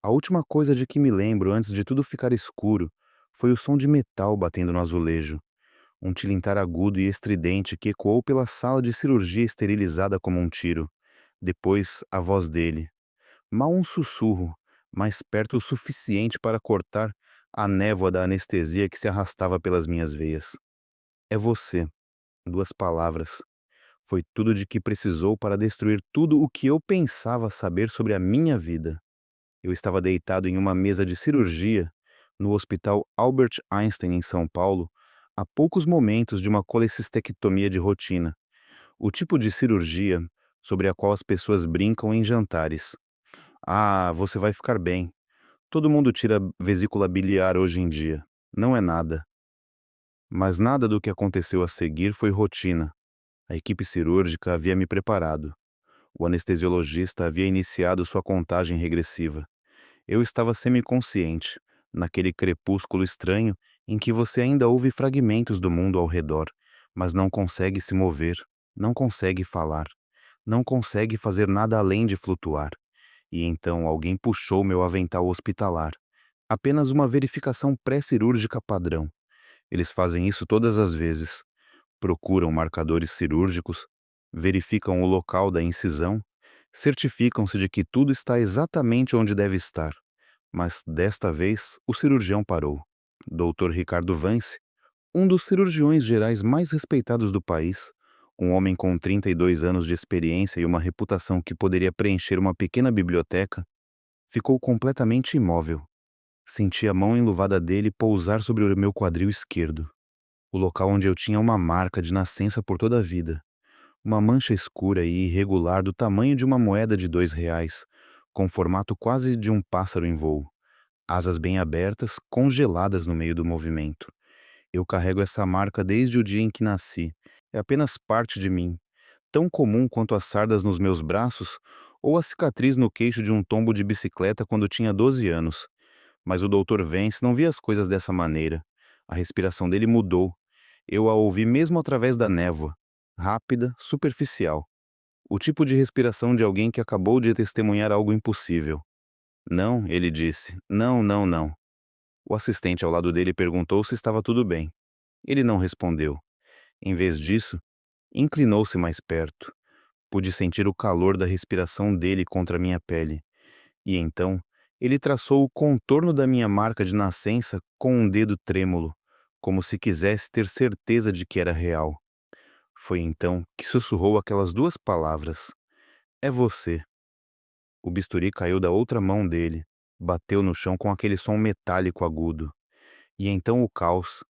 A última coisa de que me lembro antes de tudo ficar escuro foi o som de metal batendo no azulejo, um tilintar agudo e estridente que ecoou pela sala de cirurgia esterilizada como um tiro. Depois, a voz dele. Mal um sussurro, mas perto o suficiente para cortar a névoa da anestesia que se arrastava pelas minhas veias. É você. Duas palavras. Foi tudo de que precisou para destruir tudo o que eu pensava saber sobre a minha vida. Eu estava deitado em uma mesa de cirurgia no Hospital Albert Einstein, em São Paulo, a poucos momentos de uma colecistectomia de rotina, o tipo de cirurgia sobre a qual as pessoas brincam em jantares. Ah, você vai ficar bem. Todo mundo tira vesícula biliar hoje em dia. Não é nada. Mas nada do que aconteceu a seguir foi rotina. A equipe cirúrgica havia me preparado. O anestesiologista havia iniciado sua contagem regressiva. Eu estava semiconsciente, naquele crepúsculo estranho em que você ainda ouve fragmentos do mundo ao redor, mas não consegue se mover, não consegue falar, não consegue fazer nada além de flutuar. E então alguém puxou meu avental hospitalar. Apenas uma verificação pré-cirúrgica padrão. Eles fazem isso todas as vezes. Procuram marcadores cirúrgicos, verificam o local da incisão, certificam-se de que tudo está exatamente onde deve estar. Mas desta vez o cirurgião parou. Dr. Ricardo Vance, um dos cirurgiões gerais mais respeitados do país, um homem com 32 anos de experiência e uma reputação que poderia preencher uma pequena biblioteca, ficou completamente imóvel. Senti a mão enluvada dele pousar sobre o meu quadril esquerdo, o local onde eu tinha uma marca de nascença por toda a vida, uma mancha escura e irregular do tamanho de uma moeda de R$ 2, com formato quase de um pássaro em voo. Asas bem abertas, congeladas no meio do movimento. Eu carrego essa marca desde o dia em que nasci. É apenas parte de mim, tão comum quanto as sardas nos meus braços ou a cicatriz no queixo de um tombo de bicicleta quando tinha 12 anos. Mas o Dr. Vance não via as coisas dessa maneira. A respiração dele mudou. Eu a ouvi mesmo através da névoa. Rápida, superficial. O tipo de respiração de alguém que acabou de testemunhar algo impossível. Não, ele disse. Não, não, não. O assistente ao lado dele perguntou se estava tudo bem. Ele não respondeu. Em vez disso, inclinou-se mais perto. Pude sentir o calor da respiração dele contra minha pele. E então, ele traçou o contorno da minha marca de nascença com um dedo trêmulo, como se quisesse ter certeza de que era real. Foi então que sussurrou aquelas duas palavras. É você. O bisturi caiu da outra mão dele, bateu no chão com aquele som metálico agudo. E então o caos,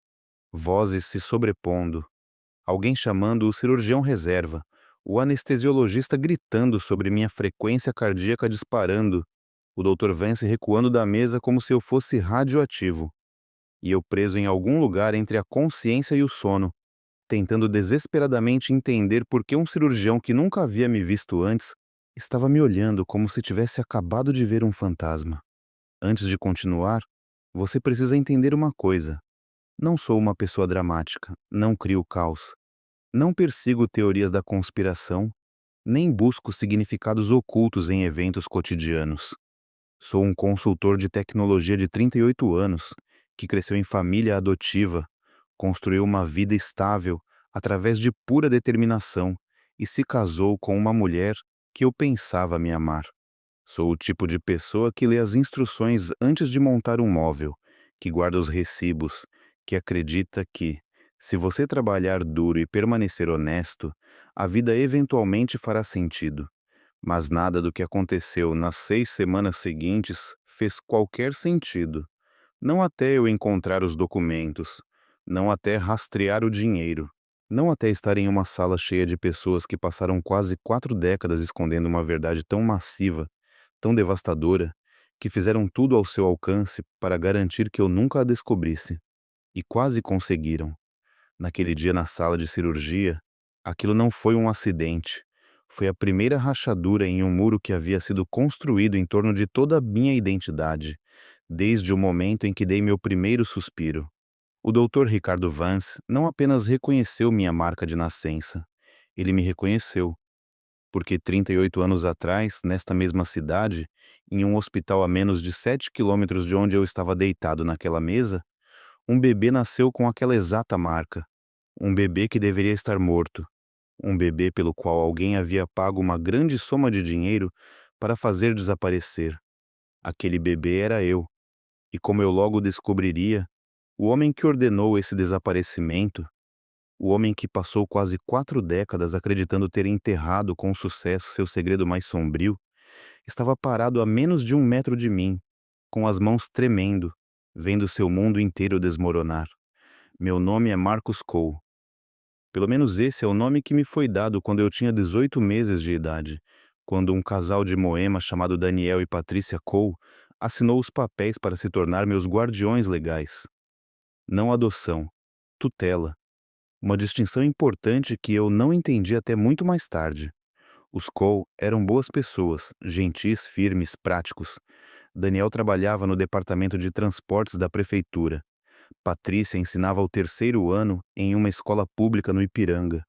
vozes se sobrepondo, alguém chamando o cirurgião reserva, o anestesiologista gritando sobre minha frequência cardíaca disparando, o Dr. Vance recuando da mesa como se eu fosse radioativo, e eu preso em algum lugar entre a consciência e o sono, tentando desesperadamente entender por que um cirurgião que nunca havia me visto antes estava me olhando como se tivesse acabado de ver um fantasma. Antes de continuar, você precisa entender uma coisa. Não sou uma pessoa dramática, não crio caos, não persigo teorias da conspiração, nem busco significados ocultos em eventos cotidianos. Sou um consultor de tecnologia de 38 anos, que cresceu em família adotiva, construiu uma vida estável através de pura determinação e se casou com uma mulher que eu pensava me amar. Sou o tipo de pessoa que lê as instruções antes de montar um móvel, que guarda os recibos, que acredita que, se você trabalhar duro e permanecer honesto, a vida eventualmente fará sentido. Mas nada do que aconteceu nas 6 semanas seguintes fez qualquer sentido. Não até eu encontrar os documentos, não até rastrear o dinheiro, não até estar em uma sala cheia de pessoas que passaram quase 4 décadas escondendo uma verdade tão massiva, tão devastadora, que fizeram tudo ao seu alcance para garantir que eu nunca a descobrisse. E quase conseguiram. Naquele dia na sala de cirurgia, aquilo não foi um acidente. Foi a primeira rachadura em um muro que havia sido construído em torno de toda a minha identidade, desde o momento em que dei meu primeiro suspiro. O Dr. Ricardo Vance não apenas reconheceu minha marca de nascença, ele me reconheceu. porque 38 anos atrás, nesta mesma cidade, em um hospital a menos de 7 quilômetros de onde eu estava deitado naquela mesa, um bebê nasceu com aquela exata marca. Um bebê que deveria estar morto. Um bebê pelo qual alguém havia pago uma grande soma de dinheiro para fazer desaparecer. Aquele bebê era eu. E como eu logo descobriria, o homem que ordenou esse desaparecimento, o homem que passou quase 4 décadas acreditando ter enterrado com sucesso seu segredo mais sombrio, estava parado a menos de 1 metro de mim, com as mãos tremendo, vendo seu mundo inteiro desmoronar. Meu nome é Marcus Cole. Pelo menos esse é o nome que me foi dado quando eu tinha 18 meses de idade, quando um casal de Moema chamado Daniel e Patricia Cole assinou os papéis para se tornar meus guardiões legais. Não adoção, tutela. Uma distinção importante que eu não entendi até muito mais tarde. Os Cole eram boas pessoas, gentis, firmes, práticos. Daniel trabalhava no departamento de transportes da prefeitura. Patrícia ensinava o terceiro ano em uma escola pública no Ipiranga.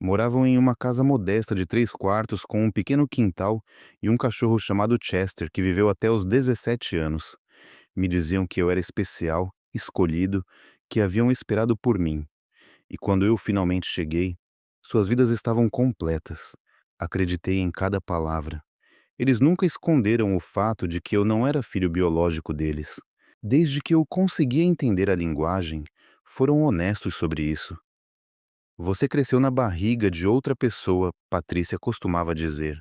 Moravam em uma casa modesta de 3 quartos com um pequeno quintal e um cachorro chamado Chester que viveu até os 17 anos. Me diziam que eu era especial, escolhido, que haviam esperado por mim. E quando eu finalmente cheguei, suas vidas estavam completas. Acreditei em cada palavra. Eles nunca esconderam o fato de que eu não era filho biológico deles. Desde que eu conseguia entender a linguagem, foram honestos sobre isso. Você cresceu na barriga de outra pessoa, Patrícia costumava dizer,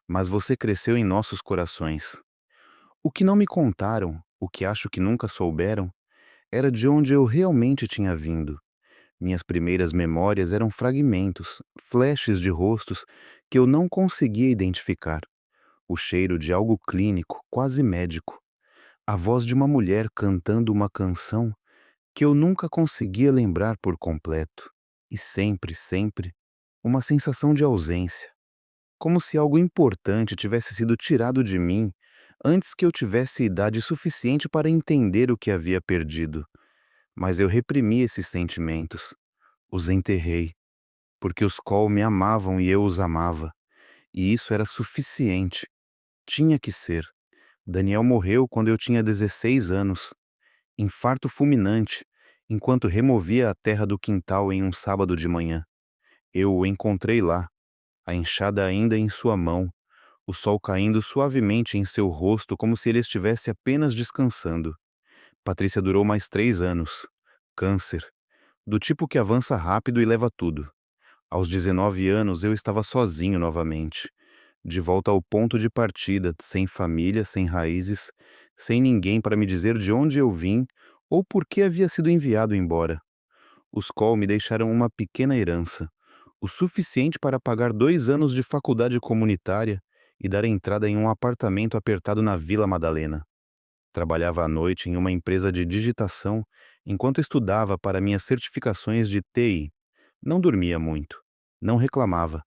mas você cresceu em nossos corações. O que não me contaram, o que acho que nunca souberam, era de onde eu realmente tinha vindo. Minhas primeiras memórias eram fragmentos, flashes de rostos que eu não conseguia identificar. O cheiro de algo clínico, quase médico. A voz de uma mulher cantando uma canção que eu nunca conseguia lembrar por completo. E sempre, sempre, uma sensação de ausência. Como se algo importante tivesse sido tirado de mim antes que eu tivesse idade suficiente para entender o que havia perdido. Mas eu reprimi esses sentimentos. Os enterrei, porque os Cole me amavam e eu os amava. E isso era suficiente. Tinha que ser. Daniel morreu quando eu tinha 16 anos. Infarto fulminante, enquanto removia a terra do quintal em um sábado de manhã. Eu o encontrei lá, a enxada ainda em sua mão, o sol caindo suavemente em seu rosto como se ele estivesse apenas descansando. Patrícia durou mais 3 anos. Câncer, do tipo que avança rápido e leva tudo. Aos 19 anos eu estava sozinho novamente, de volta ao ponto de partida, sem família, sem raízes, sem ninguém para me dizer de onde eu vim ou por que havia sido enviado embora. Os Cole me deixaram uma pequena herança, o suficiente para pagar 2 anos de faculdade comunitária e dar entrada em um apartamento apertado na Vila Madalena. Trabalhava à noite em uma empresa de digitação enquanto estudava para minhas certificações de TI. Não dormia muito. Não reclamava.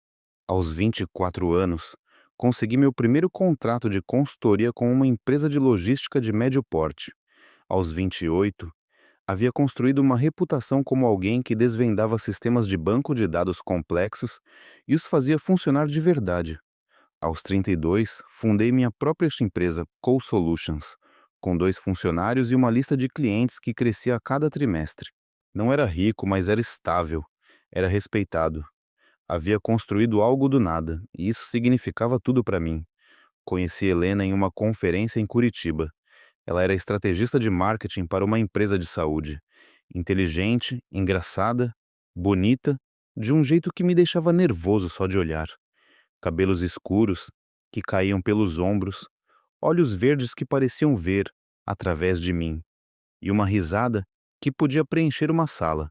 Aos 24 anos, consegui meu primeiro contrato de consultoria com uma empresa de logística de médio porte. Aos 28, havia construído uma reputação como alguém que desvendava sistemas de banco de dados complexos e os fazia funcionar de verdade. Aos 32, fundei minha própria empresa, Cole Solutions, com 2 funcionários e uma lista de clientes que crescia a cada trimestre. Não era rico, mas era estável. Era respeitado. Havia construído algo do nada, e isso significava tudo para mim. Conheci Helena em uma conferência em Curitiba. Ela era estrategista de marketing para uma empresa de saúde. Inteligente, engraçada, bonita, de um jeito que me deixava nervoso só de olhar. Cabelos escuros, que caíam pelos ombros, olhos verdes que pareciam ver, através de mim, e uma risada que podia preencher uma sala.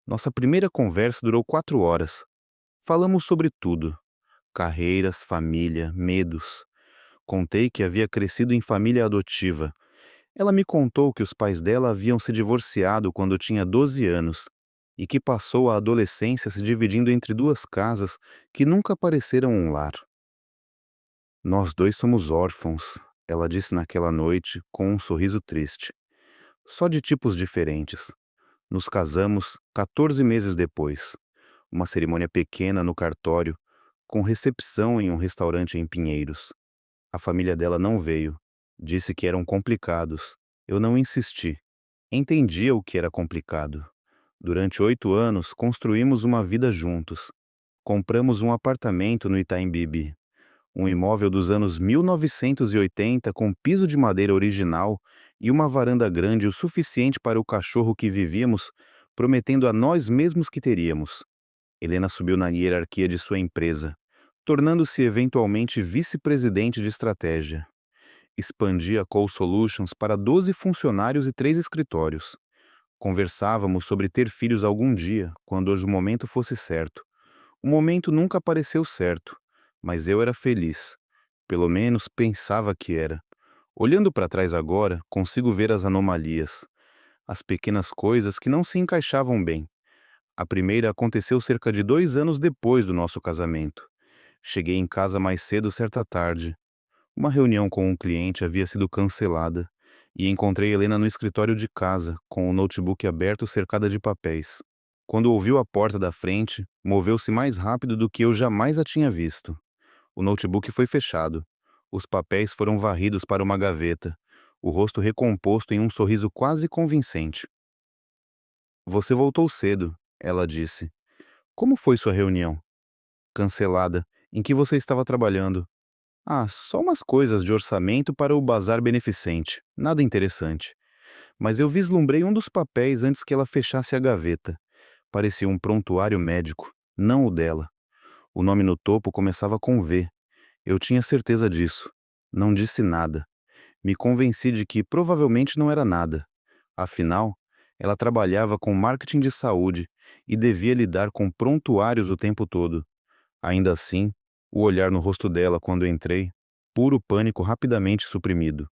Nossa primeira conversa durou 4 horas. Falamos sobre tudo: carreiras, família, medos. Contei que havia crescido em família adotiva. Ela me contou que os pais dela haviam se divorciado quando tinha 12 anos e que passou a adolescência se dividindo entre 2 casas que nunca pareceram um lar. Nós dois somos órfãos, ela disse naquela noite com um sorriso triste. Só de tipos diferentes. Nos casamos 14 meses depois. Uma cerimônia pequena no cartório, com recepção em um restaurante em Pinheiros. A família dela não veio. Disse que eram complicados. Eu não insisti. Entendia o que era complicado. Durante 8 anos, construímos uma vida juntos. Compramos um apartamento no Itaim Bibi, um imóvel dos anos 1980 com piso de madeira original e uma varanda grande o suficiente para o cachorro que vivíamos, prometendo a nós mesmos que teríamos. Helena subiu na hierarquia de sua empresa, tornando-se eventualmente vice-presidente de estratégia. Expandia a Call Solutions para 12 funcionários e 3 escritórios. Conversávamos sobre ter filhos algum dia, quando o momento fosse certo. O momento nunca apareceu certo, mas eu era feliz. Pelo menos pensava que era. Olhando para trás agora, consigo ver as anomalias, as pequenas coisas que não se encaixavam bem. A primeira aconteceu cerca de 2 anos depois do nosso casamento. Cheguei em casa mais cedo certa tarde. Uma reunião com um cliente havia sido cancelada e encontrei Helena no escritório de casa, com o notebook aberto cercada de papéis. Quando ouviu a porta da frente, moveu-se mais rápido do que eu jamais a tinha visto. O notebook foi fechado. Os papéis foram varridos para uma gaveta, o rosto recomposto em um sorriso quase convincente. Você voltou cedo, ela disse. Como foi sua reunião? Cancelada. Em que você estava trabalhando? Ah, só umas coisas de orçamento para o bazar beneficente. Nada interessante. Mas eu vislumbrei um dos papéis antes que ela fechasse a gaveta. Parecia um prontuário médico, não o dela. O nome no topo começava com V. Eu tinha certeza disso. Não disse nada. Me convenci de que provavelmente não era nada. Afinal, ela trabalhava com marketing de saúde e devia lidar com prontuários o tempo todo. Ainda assim, o olhar no rosto dela quando entrei, puro pânico rapidamente suprimido.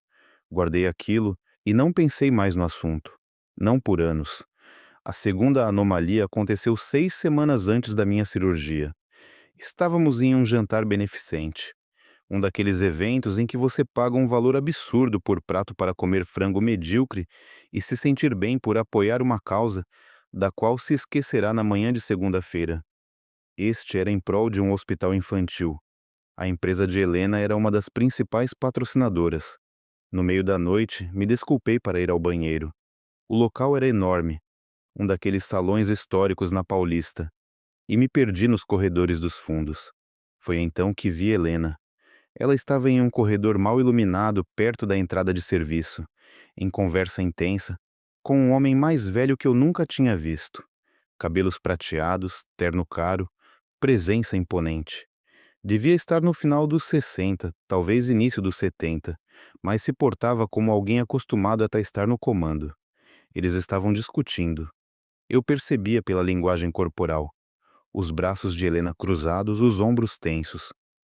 Guardei aquilo e não pensei mais no assunto. Não por anos. A segunda anomalia aconteceu 6 semanas antes da minha cirurgia. Estávamos em um jantar beneficente. Um daqueles eventos em que você paga um valor absurdo por prato para comer frango medíocre e se sentir bem por apoiar uma causa da qual se esquecerá na manhã de segunda-feira. Este era em prol de um hospital infantil. A empresa de Helena era uma das principais patrocinadoras. No meio da noite, me desculpei para ir ao banheiro. O local era enorme, um daqueles salões históricos na Paulista, e me perdi nos corredores dos fundos. Foi então que vi Helena. Ela estava em um corredor mal iluminado perto da entrada de serviço, em conversa intensa, com um homem mais velho que eu nunca tinha visto. Cabelos prateados, terno caro, presença imponente. Devia estar no final dos 60, talvez início dos 70, mas se portava como alguém acostumado a estar no comando. Eles estavam discutindo. Eu percebia pela linguagem corporal. Os braços de Helena cruzados, os ombros tensos.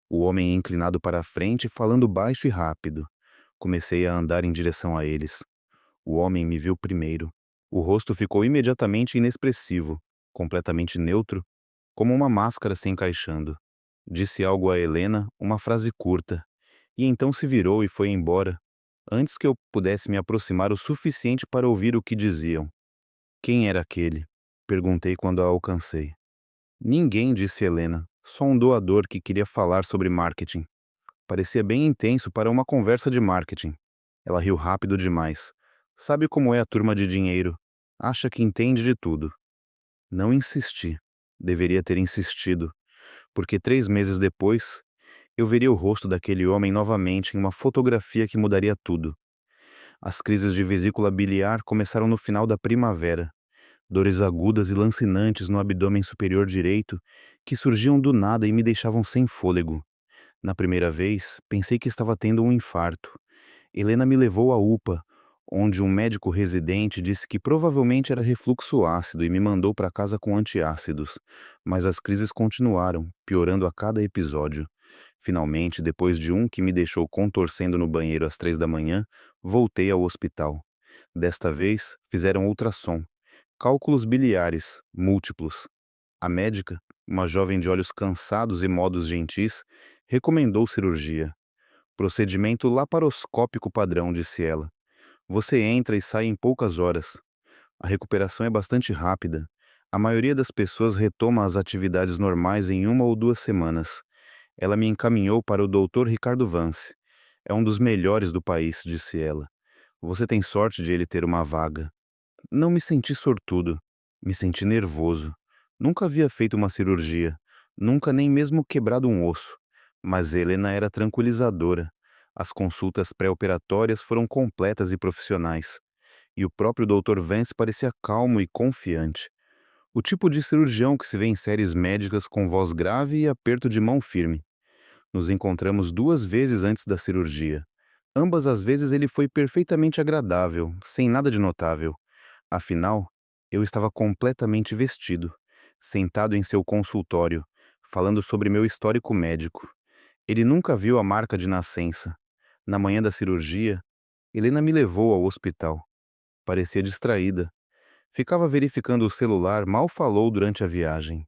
O homem inclinado para a frente, falando baixo e rápido. Comecei a andar em direção a eles. O homem me viu primeiro. O rosto ficou imediatamente inexpressivo, completamente neutro, como uma máscara se encaixando. Disse algo a Helena, uma frase curta, e então se virou e foi embora, antes que eu pudesse me aproximar o suficiente para ouvir o que diziam. Quem era aquele? Perguntei quando a alcancei. Ninguém, disse Helena, só um doador que queria falar sobre marketing. Parecia bem intenso para uma conversa de marketing. Ela riu rápido demais. Sabe como é a turma de dinheiro? Acha que entende de tudo. Não insisti. Deveria ter insistido, porque 3 meses depois, eu veria o rosto daquele homem novamente em uma fotografia que mudaria tudo. As crises de vesícula biliar começaram no final da primavera. Dores agudas e lancinantes no abdômen superior direito que surgiam do nada e me deixavam sem fôlego. Na primeira vez, pensei que estava tendo um infarto. Helena me levou à UPA, onde um médico residente disse que provavelmente era refluxo ácido e me mandou para casa com antiácidos. Mas as crises continuaram, piorando a cada episódio. Finalmente, depois de um que me deixou contorcendo no banheiro às 3 da manhã, voltei ao hospital. Desta vez, fizeram ultrassom. Cálculos biliares, múltiplos. A médica, uma jovem de olhos cansados e modos gentis, recomendou cirurgia. Procedimento laparoscópico padrão, disse ela. Você entra e sai em poucas horas. A recuperação é bastante rápida. A maioria das pessoas retoma as atividades normais em 1 ou 2 semanas. Ela me encaminhou para o Dr. Ricardo Vance. É um dos melhores do país, disse ela. Você tem sorte de ele ter uma vaga. Não me senti sortudo. Me senti nervoso. Nunca havia feito uma cirurgia. Nunca nem mesmo quebrado um osso. Mas Helena era tranquilizadora. As consultas pré-operatórias foram completas e profissionais. E o próprio Dr. Vance parecia calmo e confiante. O tipo de cirurgião que se vê em séries médicas com voz grave e aperto de mão firme. Nos encontramos 2 vezes antes da cirurgia. Ambas as vezes ele foi perfeitamente agradável, sem nada de notável. Afinal, eu estava completamente vestido, sentado em seu consultório, falando sobre meu histórico médico. Ele nunca viu a marca de nascença. Na manhã da cirurgia, Helena me levou ao hospital. Parecia distraída. Ficava verificando o celular, mal falou durante a viagem.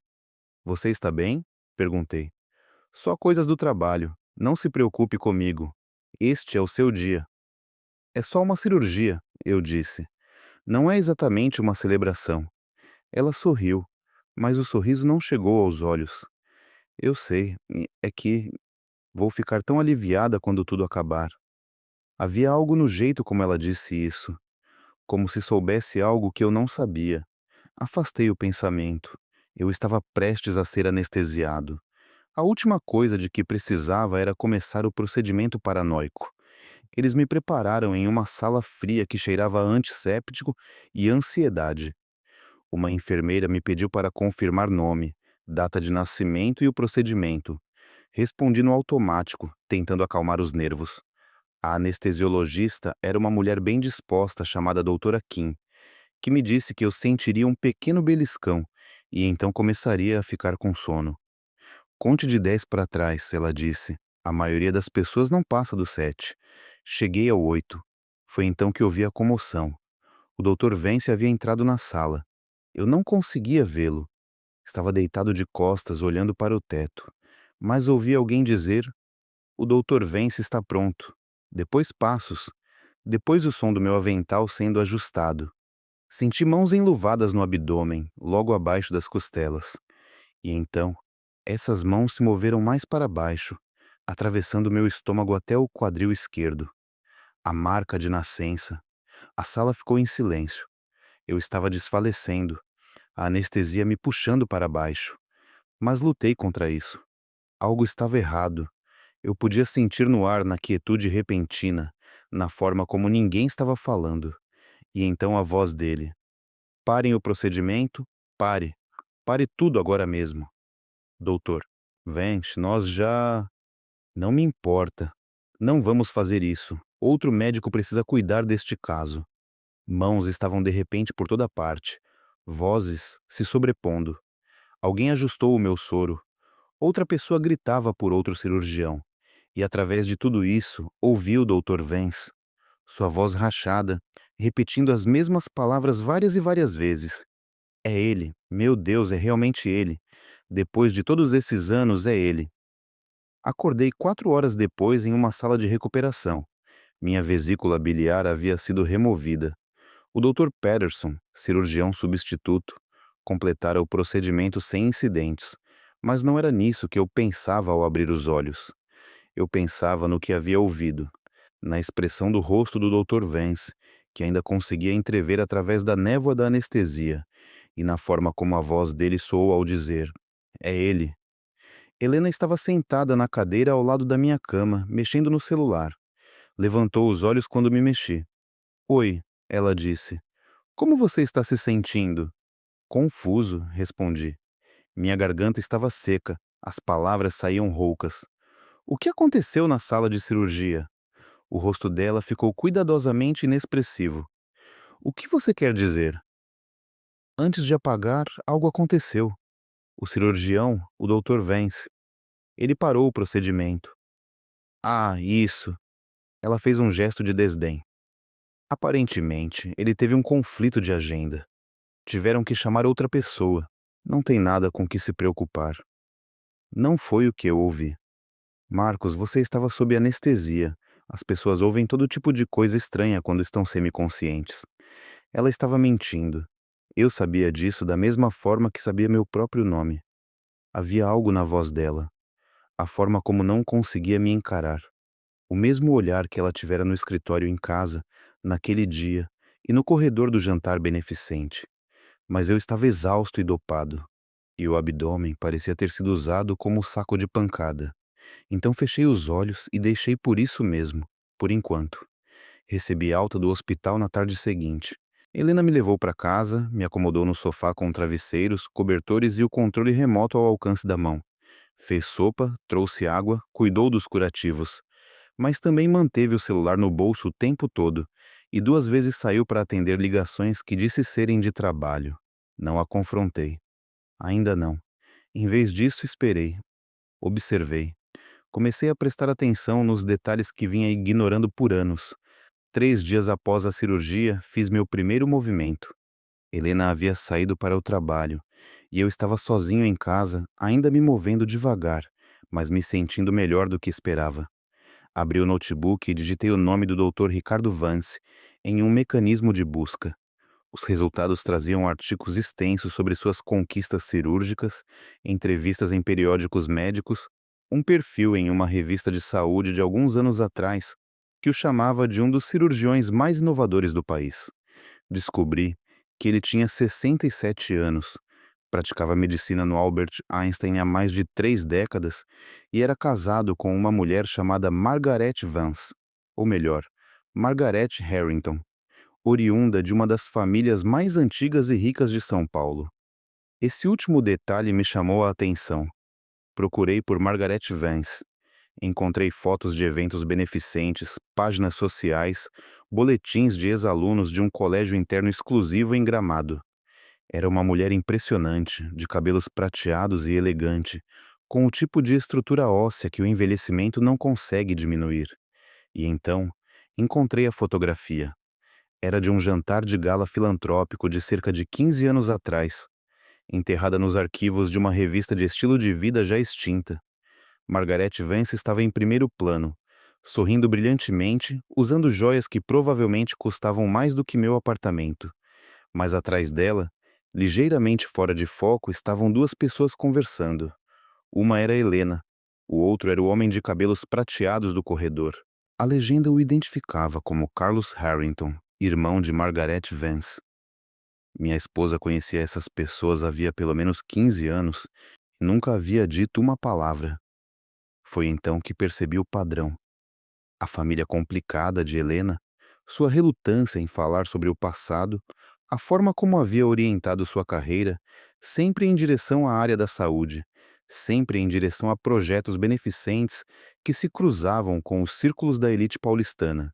Você está bem? Perguntei. Só coisas do trabalho. Não se preocupe comigo. Este é o seu dia. É só uma cirurgia, eu disse. Não é exatamente uma celebração. Ela sorriu, mas o sorriso não chegou aos olhos. Eu sei, é que vou ficar tão aliviada quando tudo acabar. Havia algo no jeito como ela disse isso, como se soubesse algo que eu não sabia. Afastei o pensamento. Eu estava prestes a ser anestesiado. A última coisa de que precisava era começar o procedimento paranoico. Eles me prepararam em uma sala fria que cheirava a antisséptico e ansiedade. Uma enfermeira me pediu para confirmar nome, data de nascimento e o procedimento. Respondi no automático, tentando acalmar os nervos. A anestesiologista era uma mulher bem disposta chamada doutora Kim, que me disse que eu sentiria um pequeno beliscão e então começaria a ficar com sono. Conte de 10 para trás, ela disse. A maioria das pessoas não passa do 7. Cheguei ao 8. Foi então que ouvi a comoção. O Dr. Vance havia entrado na sala. Eu não conseguia vê-lo. Estava deitado de costas, olhando para o teto. Mas ouvi alguém dizer: o Dr. Vance está pronto. Depois passos. Depois o som do meu avental sendo ajustado. Senti mãos enluvadas no abdômen, logo abaixo das costelas. E então, essas mãos se moveram mais para baixo, atravessando meu estômago até o quadril esquerdo. A marca de nascença. A sala ficou em silêncio. Eu estava desfalecendo, a anestesia me puxando para baixo. Mas lutei contra isso. Algo estava errado. Eu podia sentir no ar, na quietude repentina, na forma como ninguém estava falando. E então a voz dele: parem o procedimento, pare. Pare tudo agora mesmo. Doutor, Vance, nós já... Não me importa. Não vamos fazer isso. Outro médico precisa cuidar deste caso. Mãos estavam de repente por toda parte. Vozes se sobrepondo. Alguém ajustou o meu soro. Outra pessoa gritava por outro cirurgião. E através de tudo isso, ouvi o Dr. Vance. Sua voz rachada, repetindo as mesmas palavras várias e várias vezes. É ele. Meu Deus, é realmente ele. Depois de todos esses anos, é ele. Acordei 4 horas depois em uma sala de recuperação. Minha vesícula biliar havia sido removida. O Dr. Patterson, cirurgião substituto, completara o procedimento sem incidentes, mas não era nisso que eu pensava ao abrir os olhos. Eu pensava no que havia ouvido, na expressão do rosto do Dr. Vance, que ainda conseguia entrever através da névoa da anestesia, e na forma como a voz dele soou ao dizer: é ele. Helena estava sentada na cadeira ao lado da minha cama, mexendo no celular. Levantou os olhos quando me mexi. Oi, ela disse. Como você está se sentindo? Confuso, respondi. Minha garganta estava seca, as palavras saíam roucas. O que aconteceu na sala de cirurgia? O rosto dela ficou cuidadosamente inexpressivo. O que você quer dizer? Antes de apagar, algo aconteceu. O cirurgião, o Dr. Vance, ele parou o procedimento. Ah, isso. Ela fez um gesto de desdém. Aparentemente, ele teve um conflito de agenda. Tiveram que chamar outra pessoa. Não tem nada com que se preocupar. Não foi o que eu ouvi. Marcos, você estava sob anestesia. As pessoas ouvem todo tipo de coisa estranha quando estão semiconscientes. Ela estava mentindo. Eu sabia disso da mesma forma que sabia meu próprio nome. Havia algo na voz dela. A forma como não conseguia me encarar. O mesmo olhar que ela tivera no escritório em casa, naquele dia, e no corredor do jantar beneficente. Mas eu estava exausto e dopado, e o abdômen parecia ter sido usado como saco de pancada. Então fechei os olhos e deixei por isso mesmo, por enquanto. Recebi alta do hospital na tarde seguinte. Helena me levou para casa, me acomodou no sofá com travesseiros, cobertores e o controle remoto ao alcance da mão. Fez sopa, trouxe água, cuidou dos curativos, mas também manteve o celular no bolso o tempo todo e 2 vezes saiu para atender ligações que disse serem de trabalho. Não a confrontei. Ainda não. Em vez disso, esperei. Observei. Comecei a prestar atenção nos detalhes que vinha ignorando por anos. 3 dias após a cirurgia, fiz meu primeiro movimento. Helena havia saído para o trabalho e eu estava sozinho em casa, ainda me movendo devagar, mas me sentindo melhor do que esperava. Abri o notebook e digitei o nome do Dr. Ricardo Vance em um mecanismo de busca. Os resultados traziam artigos extensos sobre suas conquistas cirúrgicas, entrevistas em periódicos médicos, um perfil em uma revista de saúde de alguns anos atrás, que o chamava de um dos cirurgiões mais inovadores do país. Descobri que ele tinha 67 anos, praticava medicina no Albert Einstein há mais de 3 décadas e era casado com uma mulher chamada Margaret Vance, ou melhor, Margaret Harrington, oriunda de uma das famílias mais antigas e ricas de São Paulo. Esse último detalhe me chamou a atenção. Procurei por Margaret Vance. Encontrei fotos de eventos beneficentes, páginas sociais, boletins de ex-alunos de um colégio interno exclusivo em Gramado. Era uma mulher impressionante, de cabelos prateados e elegante, com o tipo de estrutura óssea que o envelhecimento não consegue diminuir. E então, encontrei a fotografia. Era de um jantar de gala filantrópico de cerca de 15 anos atrás, enterrada nos arquivos de uma revista de estilo de vida já extinta. Margaret Vance estava em primeiro plano, sorrindo brilhantemente, usando joias que provavelmente custavam mais do que meu apartamento. Mas atrás dela, ligeiramente fora de foco, estavam 2 pessoas conversando. Uma era Helena, o outro era o homem de cabelos prateados do corredor. A legenda o identificava como Carlos Harrington, irmão de Margaret Vance. Minha esposa conhecia essas pessoas havia pelo menos 15 anos e nunca havia dito uma palavra. Foi então que percebi o padrão. A família complicada de Helena, sua relutância em falar sobre o passado, a forma como havia orientado sua carreira, sempre em direção à área da saúde, sempre em direção a projetos beneficentes que se cruzavam com os círculos da elite paulistana.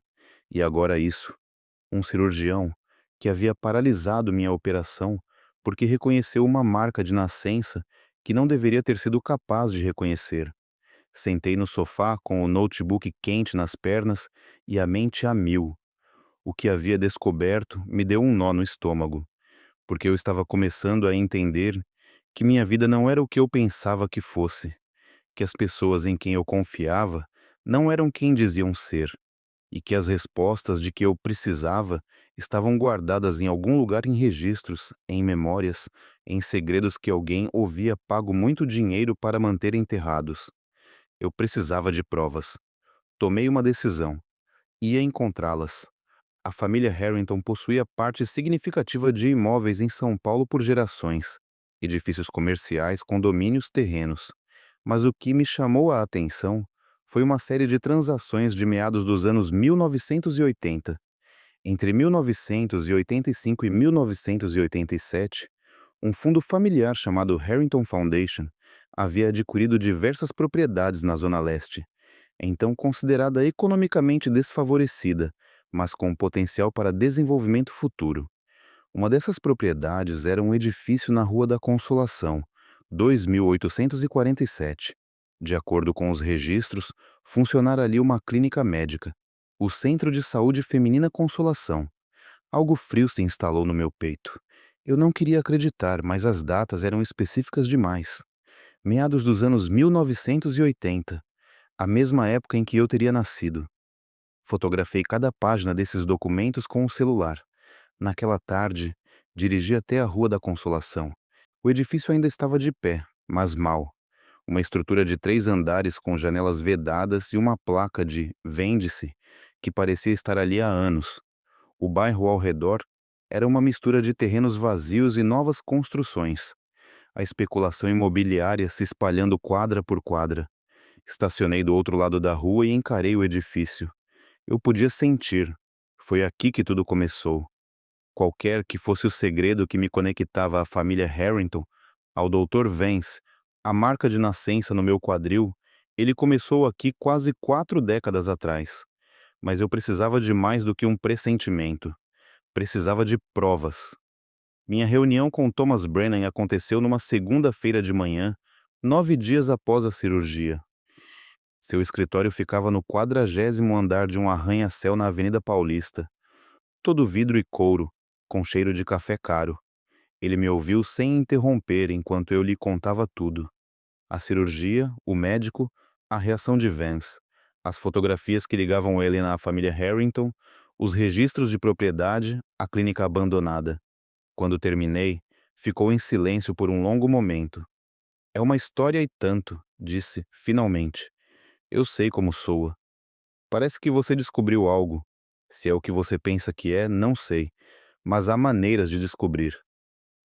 E agora isso, um cirurgião que havia paralisado minha operação porque reconheceu uma marca de nascença que não deveria ter sido capaz de reconhecer. Sentei no sofá com o notebook quente nas pernas e a mente a mil. O que havia descoberto me deu um nó no estômago, porque eu estava começando a entender que minha vida não era o que eu pensava que fosse, que as pessoas em quem eu confiava não eram quem diziam ser, e que as respostas de que eu precisava estavam guardadas em algum lugar em registros, em memórias, em segredos que alguém havia pago muito dinheiro para manter enterrados. Eu precisava de provas. Tomei uma decisão. Ia encontrá-las. A família Harrington possuía parte significativa de imóveis em São Paulo por gerações, edifícios comerciais, condomínios, terrenos. Mas o que me chamou a atenção foi uma série de transações de meados dos anos 1980. Entre 1985 e 1987, um fundo familiar chamado Harrington Foundation havia adquirido diversas propriedades na Zona Leste, então considerada economicamente desfavorecida, mas com potencial para desenvolvimento futuro. Uma dessas propriedades era um edifício na Rua da Consolação, 2847. De acordo com os registros, funcionara ali uma clínica médica, o Centro de Saúde Feminina Consolação. Algo frio se instalou no meu peito. Eu não queria acreditar, mas as datas eram específicas demais. Meados dos anos 1980, a mesma época em que eu teria nascido. Fotografei cada página desses documentos com o celular. Naquela tarde, dirigi até a Rua da Consolação. O edifício ainda estava de pé, mas mal. Uma estrutura de 3 andares com janelas vedadas e uma placa de "Vende-se", que parecia estar ali há anos. O bairro ao redor era uma mistura de terrenos vazios e novas construções. A especulação imobiliária se espalhando quadra por quadra. Estacionei do outro lado da rua e encarei o edifício. Eu podia sentir. Foi aqui que tudo começou. Qualquer que fosse o segredo que me conectava à família Harrington, ao Dr. Vance, a marca de nascença no meu quadril, ele começou aqui quase 4 décadas atrás. Mas eu precisava de mais do que um pressentimento. Precisava de provas. Minha reunião com Thomas Brennan aconteceu numa segunda-feira de manhã, 9 dias após a cirurgia. Seu escritório ficava no 40º andar de um arranha-céu na Avenida Paulista, todo vidro e couro, com cheiro de café caro. Ele me ouviu sem interromper enquanto eu lhe contava tudo. A cirurgia, o médico, a reação de Vance, as fotografias que ligavam ele à família Harrington, os registros de propriedade, a clínica abandonada. Quando terminei, ficou em silêncio por um longo momento. "É uma história e tanto", disse, finalmente. "Eu sei como soa. Parece que você descobriu algo. Se é o que você pensa que é, não sei. Mas há maneiras de descobrir."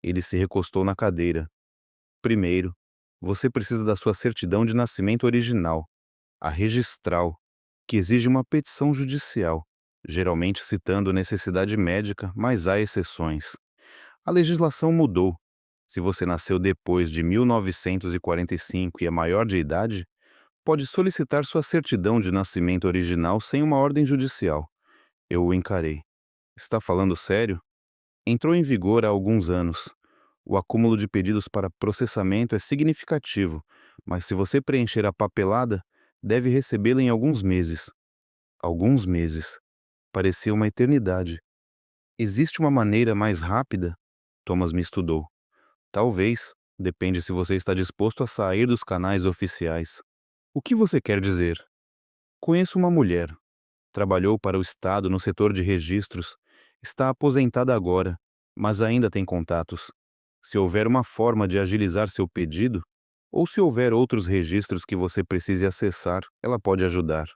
Ele se recostou na cadeira. "Primeiro, você precisa da sua certidão de nascimento original, a registral, que exige uma petição judicial, geralmente citando necessidade médica, mas há exceções. A legislação mudou. Se você nasceu depois de 1945 e é maior de idade, pode solicitar sua certidão de nascimento original sem uma ordem judicial." Eu o encarei. "Está falando sério?" "Entrou em vigor há alguns anos. O acúmulo de pedidos para processamento é significativo, mas se você preencher a papelada, deve recebê-la em alguns meses." Alguns meses. Parecia uma eternidade. "Existe uma maneira mais rápida?" Thomas me estudou. "Talvez. Depende se você está disposto a sair dos canais oficiais." "O que você quer dizer?" "Conheço uma mulher. Trabalhou para o Estado no setor de registros. Está aposentada agora, mas ainda tem contatos. Se houver uma forma de agilizar seu pedido, ou se houver outros registros que você precise acessar, ela pode ajudar."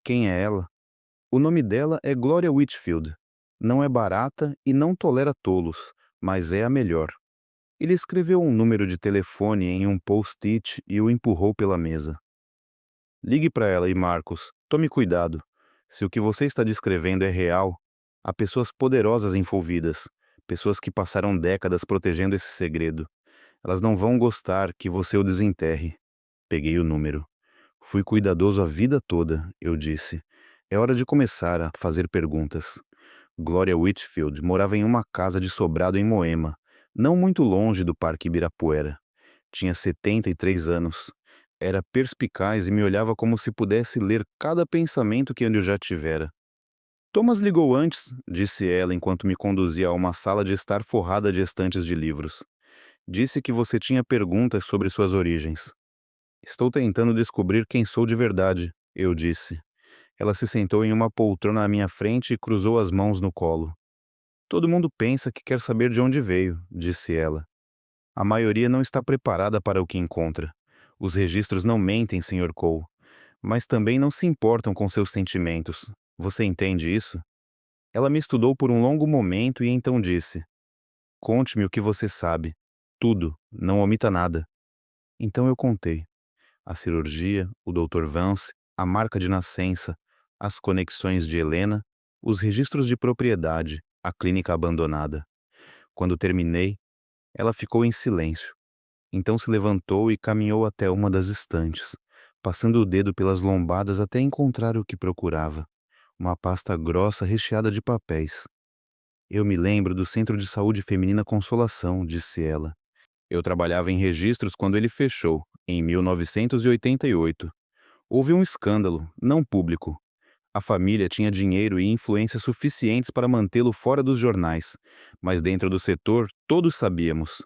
"Quem é ela?" "O nome dela é Gloria Whitfield. Não é barata e não tolera tolos, mas é a melhor." Ele escreveu um número de telefone em um post-it e o empurrou pela mesa. "Ligue para ela e Marcos, tome cuidado. Se o que você está descrevendo é real, há pessoas poderosas envolvidas, pessoas que passaram décadas protegendo esse segredo. Elas não vão gostar que você o desenterre." Peguei o número. "Fui cuidadoso a vida toda", eu disse. "É hora de começar a fazer perguntas." Gloria Whitfield morava em uma casa de sobrado em Moema, não muito longe do Parque Ibirapuera. Tinha 73 anos. Era perspicaz e me olhava como se pudesse ler cada pensamento que eu já tivera. "Thomas ligou antes", disse ela enquanto me conduzia a uma sala de estar forrada de estantes de livros. "Disse que você tinha perguntas sobre suas origens." "Estou tentando descobrir quem sou de verdade", eu disse. Ela se sentou em uma poltrona à minha frente e cruzou as mãos no colo. "Todo mundo pensa que quer saber de onde veio", disse ela. "A maioria não está preparada para o que encontra. Os registros não mentem, Sr. Cole, mas também não se importam com seus sentimentos. Você entende isso?" Ela me estudou por um longo momento e então disse: "Conte-me o que você sabe. Tudo. Não omita nada." Então eu contei. A cirurgia, o Dr. Vance, a marca de nascença, as conexões de Helena, os registros de propriedade, a clínica abandonada. Quando terminei, ela ficou em silêncio. Então se levantou e caminhou até uma das estantes, passando o dedo pelas lombadas até encontrar o que procurava. Uma pasta grossa recheada de papéis. "Eu me lembro do Centro de Saúde Feminina Consolação", disse ela. "Eu trabalhava em registros quando ele fechou, em 1988. Houve um escândalo, não público. A família tinha dinheiro e influência suficientes para mantê-lo fora dos jornais, mas dentro do setor todos sabíamos."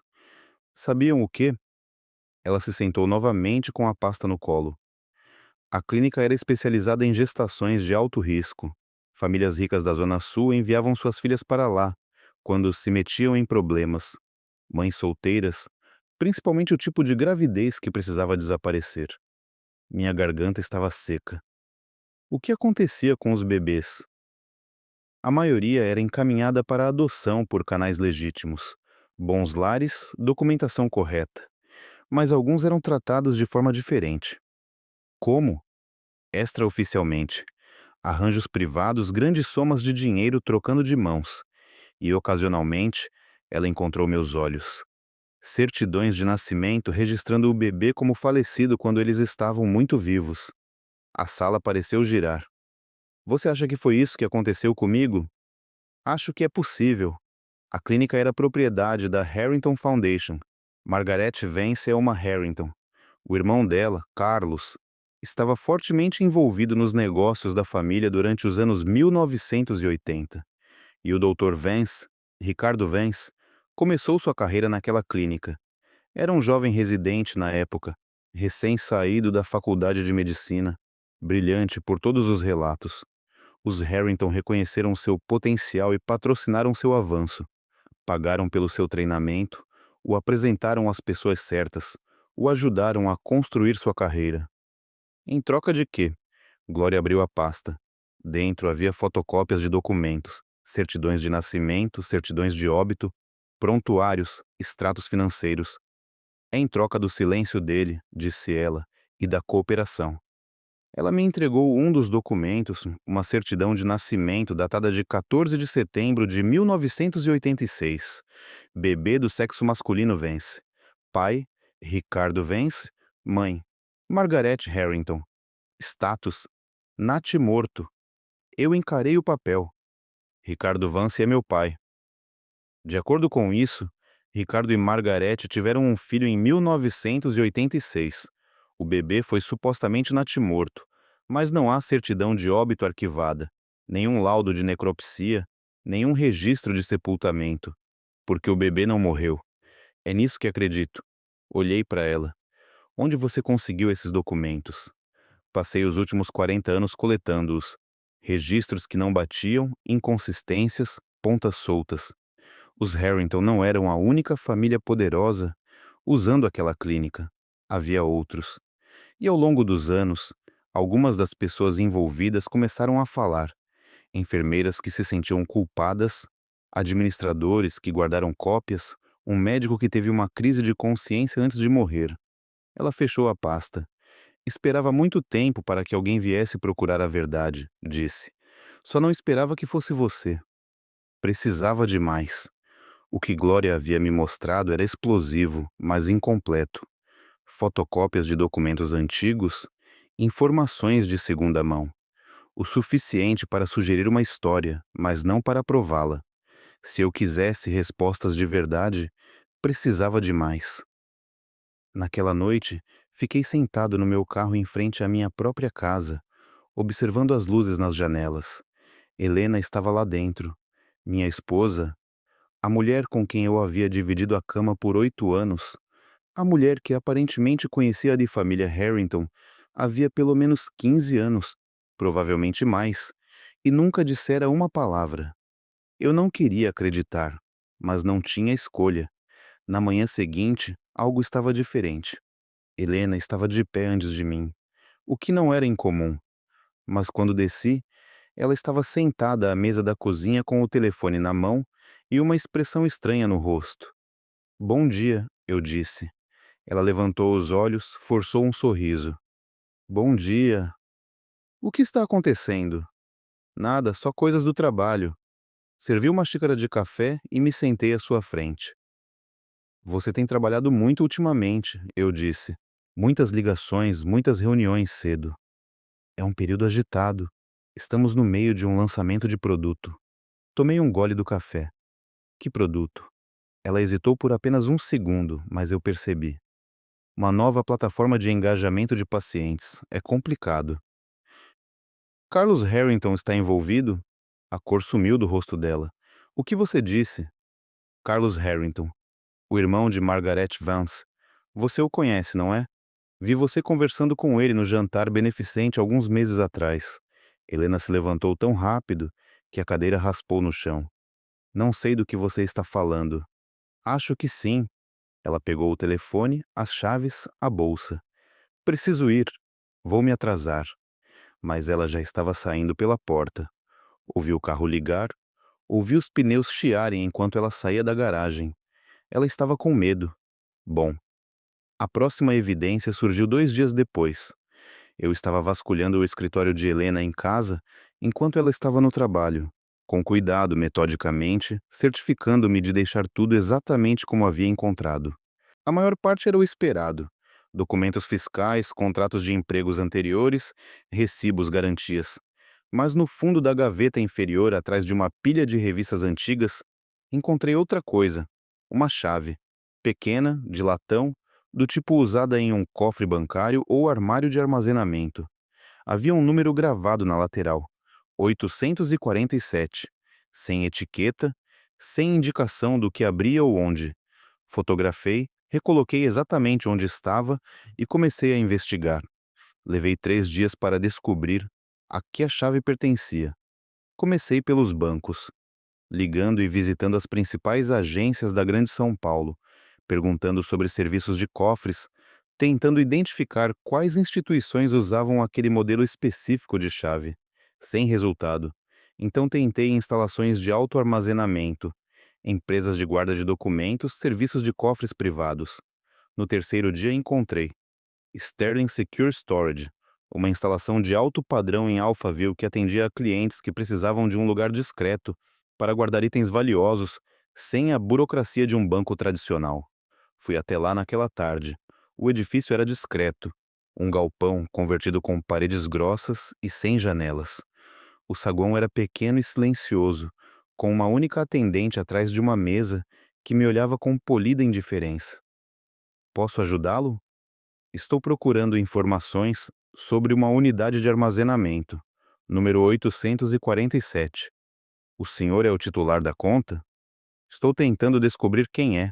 "Sabiam o quê?" Ela se sentou novamente com a pasta no colo. "A clínica era especializada em gestações de alto risco. Famílias ricas da Zona Sul enviavam suas filhas para lá, quando se metiam em problemas. Mães solteiras, principalmente o tipo de gravidez que precisava desaparecer. Minha garganta estava seca. O que acontecia com os bebês? A maioria era encaminhada para a adoção por canais legítimos, bons lares, documentação correta, mas alguns eram tratados de forma diferente. Como? Extraoficialmente. Arranjos privados, grandes somas de dinheiro trocando de mãos. E, ocasionalmente, ela encontrou meus olhos. Certidões de nascimento registrando o bebê como falecido quando eles estavam muito vivos. A sala pareceu girar. Você acha que foi isso que aconteceu comigo? Acho que é possível. A clínica era propriedade da Harrington Foundation. Margaret Vance é uma Harrington. O irmão dela, Carlos, estava fortemente envolvido nos negócios da família durante os anos 1980. E o Dr. Vance, Ricardo Vance, começou sua carreira naquela clínica. Era um jovem residente na época, recém-saído da faculdade de medicina, brilhante por todos os relatos. Os Harrington reconheceram seu potencial e patrocinaram seu avanço. Pagaram pelo seu treinamento, o apresentaram às pessoas certas, o ajudaram a construir sua carreira. Em troca de quê? Glória abriu a pasta. Dentro havia fotocópias de documentos, certidões de nascimento, certidões de óbito, prontuários, extratos financeiros. É em troca do silêncio dele, disse ela, e da cooperação. Ela me entregou um dos documentos, uma certidão de nascimento datada de 14 de setembro de 1986. Bebê do sexo masculino Vance. Pai, Ricardo Vance. Mãe, Margaret Harrington. Status, natimorto. Eu encarei o papel. Ricardo Vance é meu pai. De acordo com isso, Ricardo e Margaret tiveram um filho em 1986. O bebê foi supostamente natimorto, mas não há certidão de óbito arquivada, nenhum laudo de necropsia, nenhum registro de sepultamento, porque o bebê não morreu. É nisso que acredito. Olhei para ela. Onde você conseguiu esses documentos? Passei os últimos 40 anos coletando-os. Registros que não batiam, inconsistências, pontas soltas. Os Harrington não eram a única família poderosa usando aquela clínica. Havia outros. E ao longo dos anos, algumas das pessoas envolvidas começaram a falar. Enfermeiras que se sentiam culpadas, administradores que guardaram cópias, um médico que teve uma crise de consciência antes de morrer. Ela fechou a pasta. Esperava muito tempo para que alguém viesse procurar a verdade, disse. Só não esperava que fosse você. Precisava de mais. O que Glória havia me mostrado era explosivo, mas incompleto. Fotocópias de documentos antigos, informações de segunda mão. O suficiente para sugerir uma história, mas não para prová-la. Se eu quisesse respostas de verdade, precisava de mais. Naquela noite, fiquei sentado no meu carro em frente à minha própria casa, observando as luzes nas janelas. Helena estava lá dentro. Minha esposa, a mulher com quem eu havia dividido a cama por 8 anos, a mulher que aparentemente conhecia de família Harrington havia pelo menos 15 anos, provavelmente mais, e nunca dissera uma palavra. Eu não queria acreditar, mas não tinha escolha. Na manhã seguinte, algo estava diferente. Helena estava de pé antes de mim, o que não era incomum, mas quando desci, ela estava sentada à mesa da cozinha com o telefone na mão e uma expressão estranha no rosto. Bom dia, eu disse. Ela levantou os olhos, forçou um sorriso. Bom dia. O que está acontecendo? Nada, só coisas do trabalho. Servi uma xícara de café e me sentei à sua frente. Você tem trabalhado muito ultimamente, eu disse. Muitas ligações, muitas reuniões cedo. É um período agitado. Estamos no meio de um lançamento de produto. Tomei um gole do café. Que produto? Ela hesitou por apenas um segundo, mas eu percebi. Uma nova plataforma de engajamento de pacientes. É complicado. Carlos Harrington está envolvido? A cor sumiu do rosto dela. O que você disse? Carlos Harrington, o irmão de Margaret Vance. Você o conhece, não é? Vi você conversando com ele no jantar beneficente alguns meses atrás. Helena se levantou tão rápido que a cadeira raspou no chão. Não sei do que você está falando. Acho que sim. Ela pegou o telefone, as chaves, a bolsa. Preciso ir. Vou me atrasar. Mas ela já estava saindo pela porta. Ouvi o carro ligar, ouvi os pneus chiarem enquanto ela saía da garagem. Ela estava com medo. Bom, a próxima evidência surgiu 2 dias depois. Eu estava vasculhando o escritório de Helena em casa enquanto ela estava no trabalho, com cuidado, metodicamente, certificando-me de deixar tudo exatamente como havia encontrado. A maior parte era o esperado: documentos fiscais, contratos de empregos anteriores, recibos, garantias. Mas no fundo da gaveta inferior, atrás de uma pilha de revistas antigas, encontrei outra coisa: uma chave, pequena, de latão, do tipo usada em um cofre bancário ou armário de armazenamento. Havia um número gravado na lateral: 847, sem etiqueta, sem indicação do que abria ou onde. Fotografei, recoloquei exatamente onde estava e comecei a investigar. Levei 3 dias para descobrir a que a chave pertencia. Comecei pelos bancos, ligando e visitando as principais agências da Grande São Paulo, perguntando sobre serviços de cofres, tentando identificar quais instituições usavam aquele modelo específico de chave. Sem resultado. Então tentei instalações de autoarmazenamento, empresas de guarda de documentos, serviços de cofres privados. No terceiro dia encontrei Sterling Secure Storage, uma instalação de alto padrão em Alphaville que atendia a clientes que precisavam de um lugar discreto para guardar itens valiosos sem a burocracia de um banco tradicional. Fui até lá naquela tarde. O edifício era discreto, um galpão convertido com paredes grossas e sem janelas. O saguão era pequeno e silencioso, com uma única atendente atrás de uma mesa que me olhava com polida indiferença. Posso ajudá-lo? Estou procurando informações sobre uma unidade de armazenamento, número 847. O senhor é o titular da conta? Estou tentando descobrir quem é.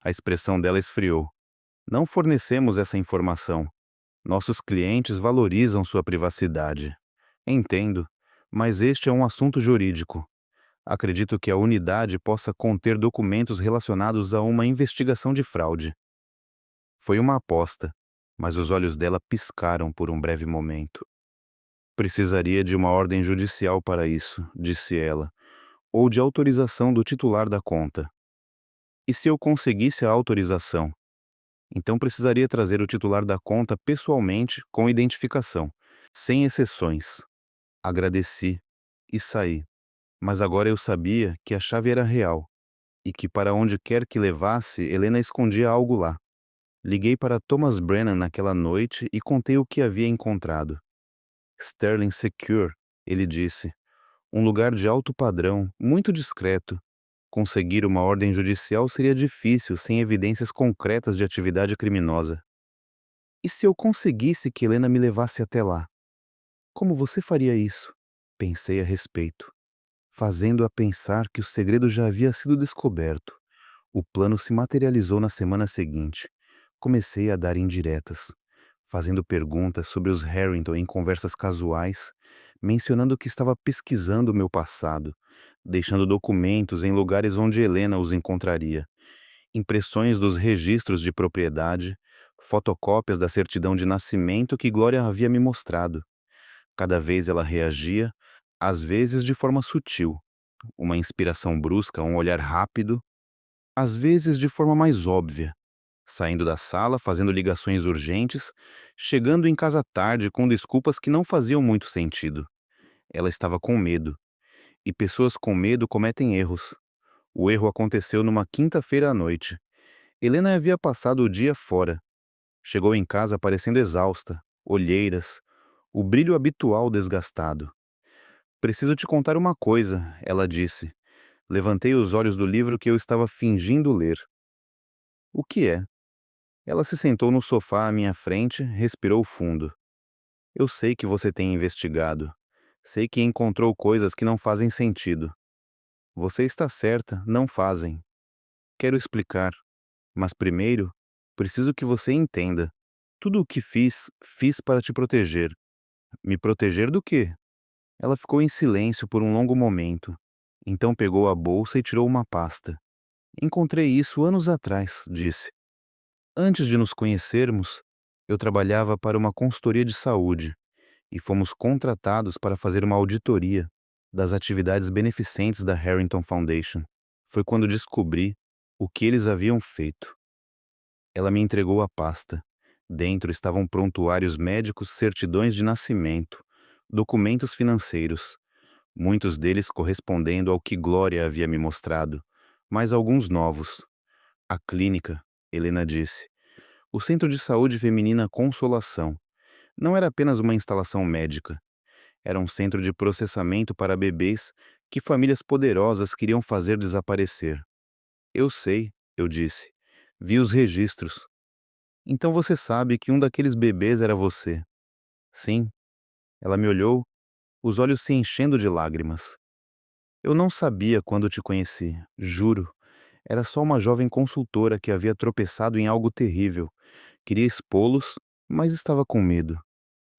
A expressão dela esfriou. Não fornecemos essa informação. Nossos clientes valorizam sua privacidade. Entendo, mas este é um assunto jurídico. Acredito que a unidade possa conter documentos relacionados a uma investigação de fraude. Foi uma aposta, mas os olhos dela piscaram por um breve momento. Precisaria de uma ordem judicial para isso, disse ela, ou de autorização do titular da conta. E se eu conseguisse a autorização? Então precisaria trazer o titular da conta pessoalmente com identificação, sem exceções. Agradeci e saí. Mas agora eu sabia que a chave era real e que para onde quer que levasse, Helena escondia algo lá. Liguei para Thomas Brennan naquela noite e contei o que havia encontrado. Sterling Secure, ele disse. Um lugar de alto padrão, muito discreto. Conseguir uma ordem judicial seria difícil sem evidências concretas de atividade criminosa. E se eu conseguisse que Helena me levasse até lá? Como você faria isso? Pensei a respeito, fazendo-a pensar que o segredo já havia sido descoberto. O plano se materializou na semana seguinte. Comecei a dar indiretas, fazendo perguntas sobre os Harrington em conversas casuais, mencionando que estava pesquisando o meu passado, deixando documentos em lugares onde Helena os encontraria, impressões dos registros de propriedade, fotocópias da certidão de nascimento que Glória havia me mostrado. Cada vez ela reagia, às vezes de forma sutil, uma inspiração brusca, um olhar rápido, às vezes de forma mais óbvia, saindo da sala, fazendo ligações urgentes, chegando em casa tarde com desculpas que não faziam muito sentido. Ela estava com medo, e pessoas com medo cometem erros. O erro aconteceu numa quinta-feira à noite. Helena havia passado o dia fora. Chegou em casa parecendo exausta, olheiras, o brilho habitual desgastado. Preciso te contar uma coisa, ela disse. Levantei os olhos do livro que eu estava fingindo ler. O que é? Ela se sentou no sofá à minha frente, respirou fundo. Eu sei que você tem investigado. Sei que encontrou coisas que não fazem sentido. Você está certa, não fazem. Quero explicar. Mas primeiro, preciso que você entenda. Tudo o que fiz, fiz para te proteger. Me proteger do quê? Ela ficou em silêncio por um longo momento. Então pegou a bolsa e tirou uma pasta. Encontrei isso anos atrás, disse. Antes de nos conhecermos, eu trabalhava para uma consultoria de saúde e fomos contratados para fazer uma auditoria das atividades beneficentes da Harrington Foundation. Foi quando descobri o que eles haviam feito. Ela me entregou a pasta. Dentro estavam prontuários médicos, certidões de nascimento, documentos financeiros, muitos deles correspondendo ao que Glória havia me mostrado, mas alguns novos. A clínica, Helena disse, o Centro de Saúde Feminina Consolação, não era apenas uma instalação médica. Era um centro de processamento para bebês que famílias poderosas queriam fazer desaparecer. Eu sei, eu disse. Vi os registros. Então você sabe que um daqueles bebês era você. Sim. Ela me olhou, os olhos se enchendo de lágrimas. Eu não sabia quando te conheci, juro. Era só uma jovem consultora que havia tropeçado em algo terrível. Queria expô-los, mas estava com medo.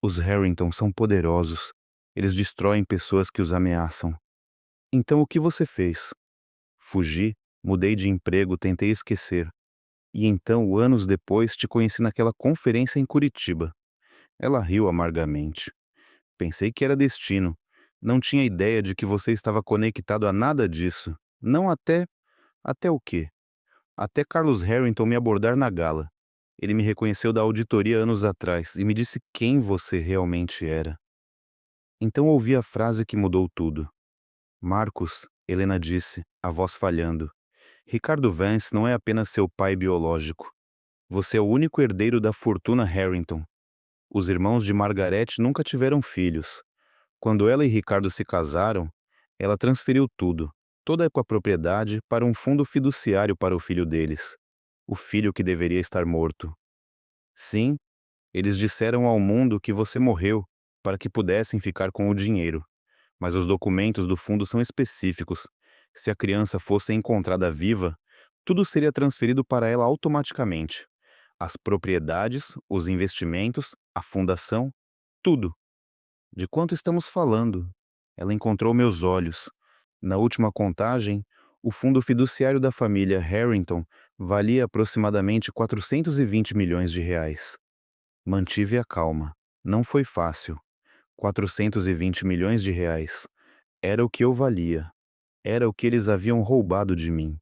Os Harrington são poderosos. Eles destroem pessoas que os ameaçam. Então o que você fez? Fugi, mudei de emprego, tentei esquecer. E então, anos depois, te conheci naquela conferência em Curitiba. Ela riu amargamente. Pensei que era destino. Não tinha ideia de que você estava conectado a nada disso. Não até... Até o quê? Até Carlos Harrington me abordar na gala. Ele me reconheceu da auditoria anos atrás e me disse quem você realmente era. Então ouvi a frase que mudou tudo. Marcos, Helena disse, a voz falhando. Ricardo Vance não é apenas seu pai biológico. Você é o único herdeiro da fortuna Harrington. Os irmãos de Margaret nunca tiveram filhos. Quando ela e Ricardo se casaram, ela transferiu tudo, toda a propriedade, para um fundo fiduciário para o filho deles. O filho que deveria estar morto. Sim, eles disseram ao mundo que você morreu, para que pudessem ficar com o dinheiro. Mas os documentos do fundo são específicos. Se a criança fosse encontrada viva, tudo seria transferido para ela automaticamente. As propriedades, os investimentos, a fundação, tudo. De quanto estamos falando? Ela encontrou meus olhos. Na última contagem, o fundo fiduciário da família Harrington valia aproximadamente 420 milhões de reais. Mantive a calma. Não foi fácil. 420 milhões de reais. Era o que eu valia. Era o que eles haviam roubado de mim.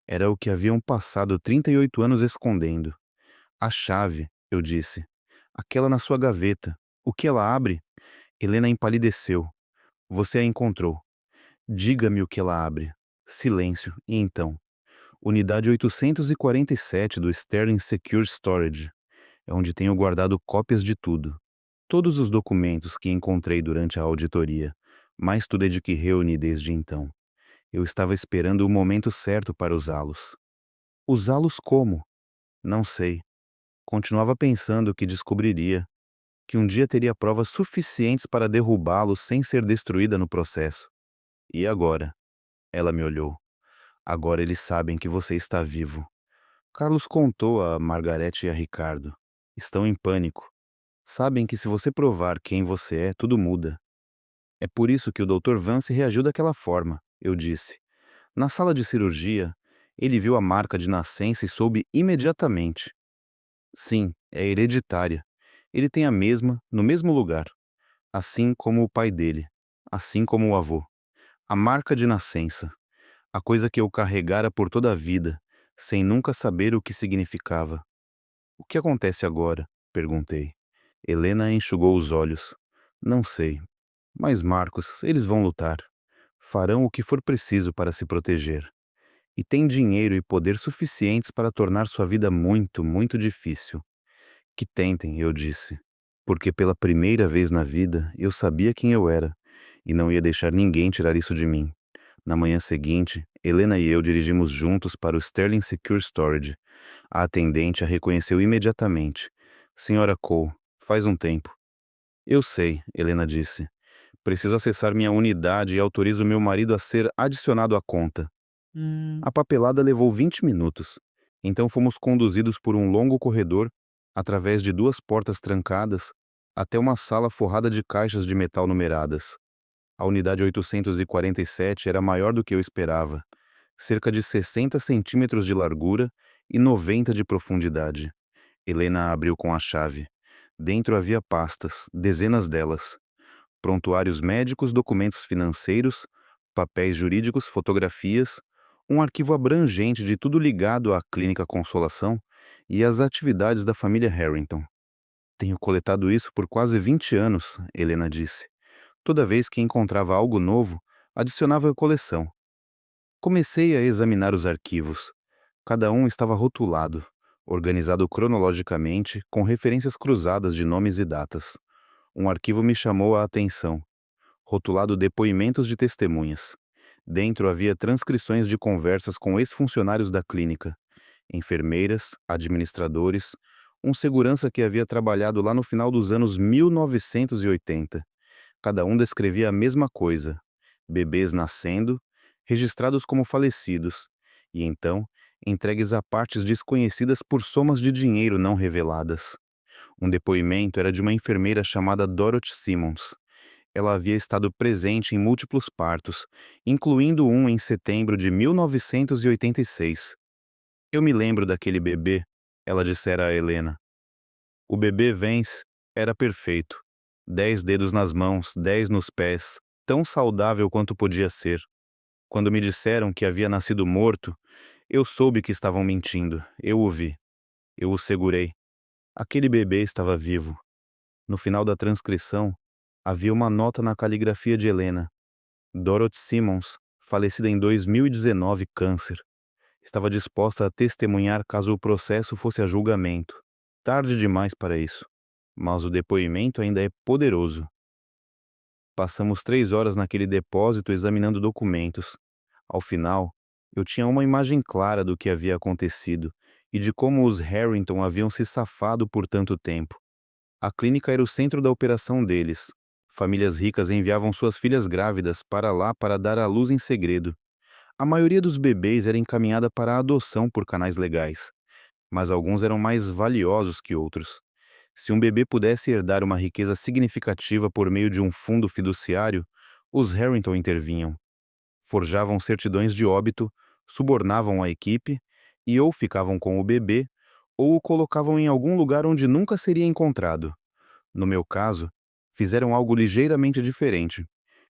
Era o que haviam passado 38 anos escondendo. A chave, eu disse. Aquela na sua gaveta. O que ela abre? Helena empalideceu. Você a encontrou. Diga-me o que ela abre. Silêncio. E então? Unidade 847 do Sterling Secure Storage. É onde tenho guardado cópias de tudo. Todos os documentos que encontrei durante a auditoria. Mais tudo é de que reuni desde então. Eu estava esperando o momento certo para usá-los. Usá-los como? Não sei. Continuava pensando que descobriria, que um dia teria provas suficientes para derrubá-los sem ser destruída no processo. E agora? Ela me olhou. Agora eles sabem que você está vivo. Carlos contou a Margareth e a Ricardo. Estão em pânico. Sabem que se você provar quem você é, tudo muda. É por isso que o Dr. Vance reagiu daquela forma, eu disse. Na sala de cirurgia, ele viu a marca de nascença e soube imediatamente. Sim, é hereditária. Ele tem a mesma, no mesmo lugar. Assim como o pai dele. Assim como o avô. A marca de nascença. A coisa que eu carregara por toda a vida, sem nunca saber o que significava. O que acontece agora? Perguntei. Helena enxugou os olhos. Não sei. Mas Marcos, eles vão lutar. Farão o que for preciso para se proteger. E têm dinheiro e poder suficientes para tornar sua vida muito, muito difícil. Que tentem, eu disse. Porque pela primeira vez na vida eu sabia quem eu era, e não ia deixar ninguém tirar isso de mim. Na manhã seguinte, Helena e eu dirigimos juntos para o Sterling Secure Storage. A atendente a reconheceu imediatamente. Senhora Cole, faz um tempo. Eu sei, Helena disse. Preciso acessar minha unidade e autorizo meu marido a ser adicionado à conta. A papelada levou 20 minutos. Então fomos conduzidos por um longo corredor, através de duas portas trancadas, até uma sala forrada de caixas de metal numeradas. A unidade 847 era maior do que eu esperava. Cerca de 60 centímetros de largura e 90 de profundidade. Helena abriu com a chave. Dentro havia pastas, dezenas delas. Prontuários médicos, documentos financeiros, papéis jurídicos, fotografias, um arquivo abrangente de tudo ligado à Clínica Consolação e às atividades da família Harrington. Tenho coletado isso por quase 20 anos, Helena disse. Toda vez que encontrava algo novo, adicionava à coleção. Comecei a examinar os arquivos. Cada um estava rotulado, organizado cronologicamente, com referências cruzadas de nomes e datas. Um arquivo me chamou a atenção, rotulado Depoimentos de Testemunhas. Dentro havia transcrições de conversas com ex-funcionários da clínica, enfermeiras, administradores, um segurança que havia trabalhado lá no final dos anos 1980. Cada um descrevia a mesma coisa: bebês nascendo, registrados como falecidos, e então entregues a partes desconhecidas por somas de dinheiro não reveladas. Um depoimento era de uma enfermeira chamada Dorothy Simmons. Ela havia estado presente em múltiplos partos, incluindo um em setembro de 1986. Eu me lembro daquele bebê, ela dissera a Helena. O bebê Vance era perfeito. 10 dedos nas mãos, 10 nos pés, tão saudável quanto podia ser. Quando me disseram que havia nascido morto, eu soube que estavam mentindo. Eu o vi. Eu o segurei. Aquele bebê estava vivo. No final da transcrição, havia uma nota na caligrafia de Helena. Dorothy Simmons, falecida em 2019, câncer. Estava disposta a testemunhar caso o processo fosse a julgamento. Tarde demais para isso. Mas o depoimento ainda é poderoso. Passamos 3 horas naquele depósito examinando documentos. Ao final, eu tinha uma imagem clara do que havia acontecido e de como os Harrington haviam se safado por tanto tempo. A clínica era o centro da operação deles. Famílias ricas enviavam suas filhas grávidas para lá para dar à luz em segredo. A maioria dos bebês era encaminhada para a adoção por canais legais, mas alguns eram mais valiosos que outros. Se um bebê pudesse herdar uma riqueza significativa por meio de um fundo fiduciário, os Harrington intervinham. Forjavam certidões de óbito, subornavam a equipe e ou ficavam com o bebê ou o colocavam em algum lugar onde nunca seria encontrado. No meu caso, fizeram algo ligeiramente diferente.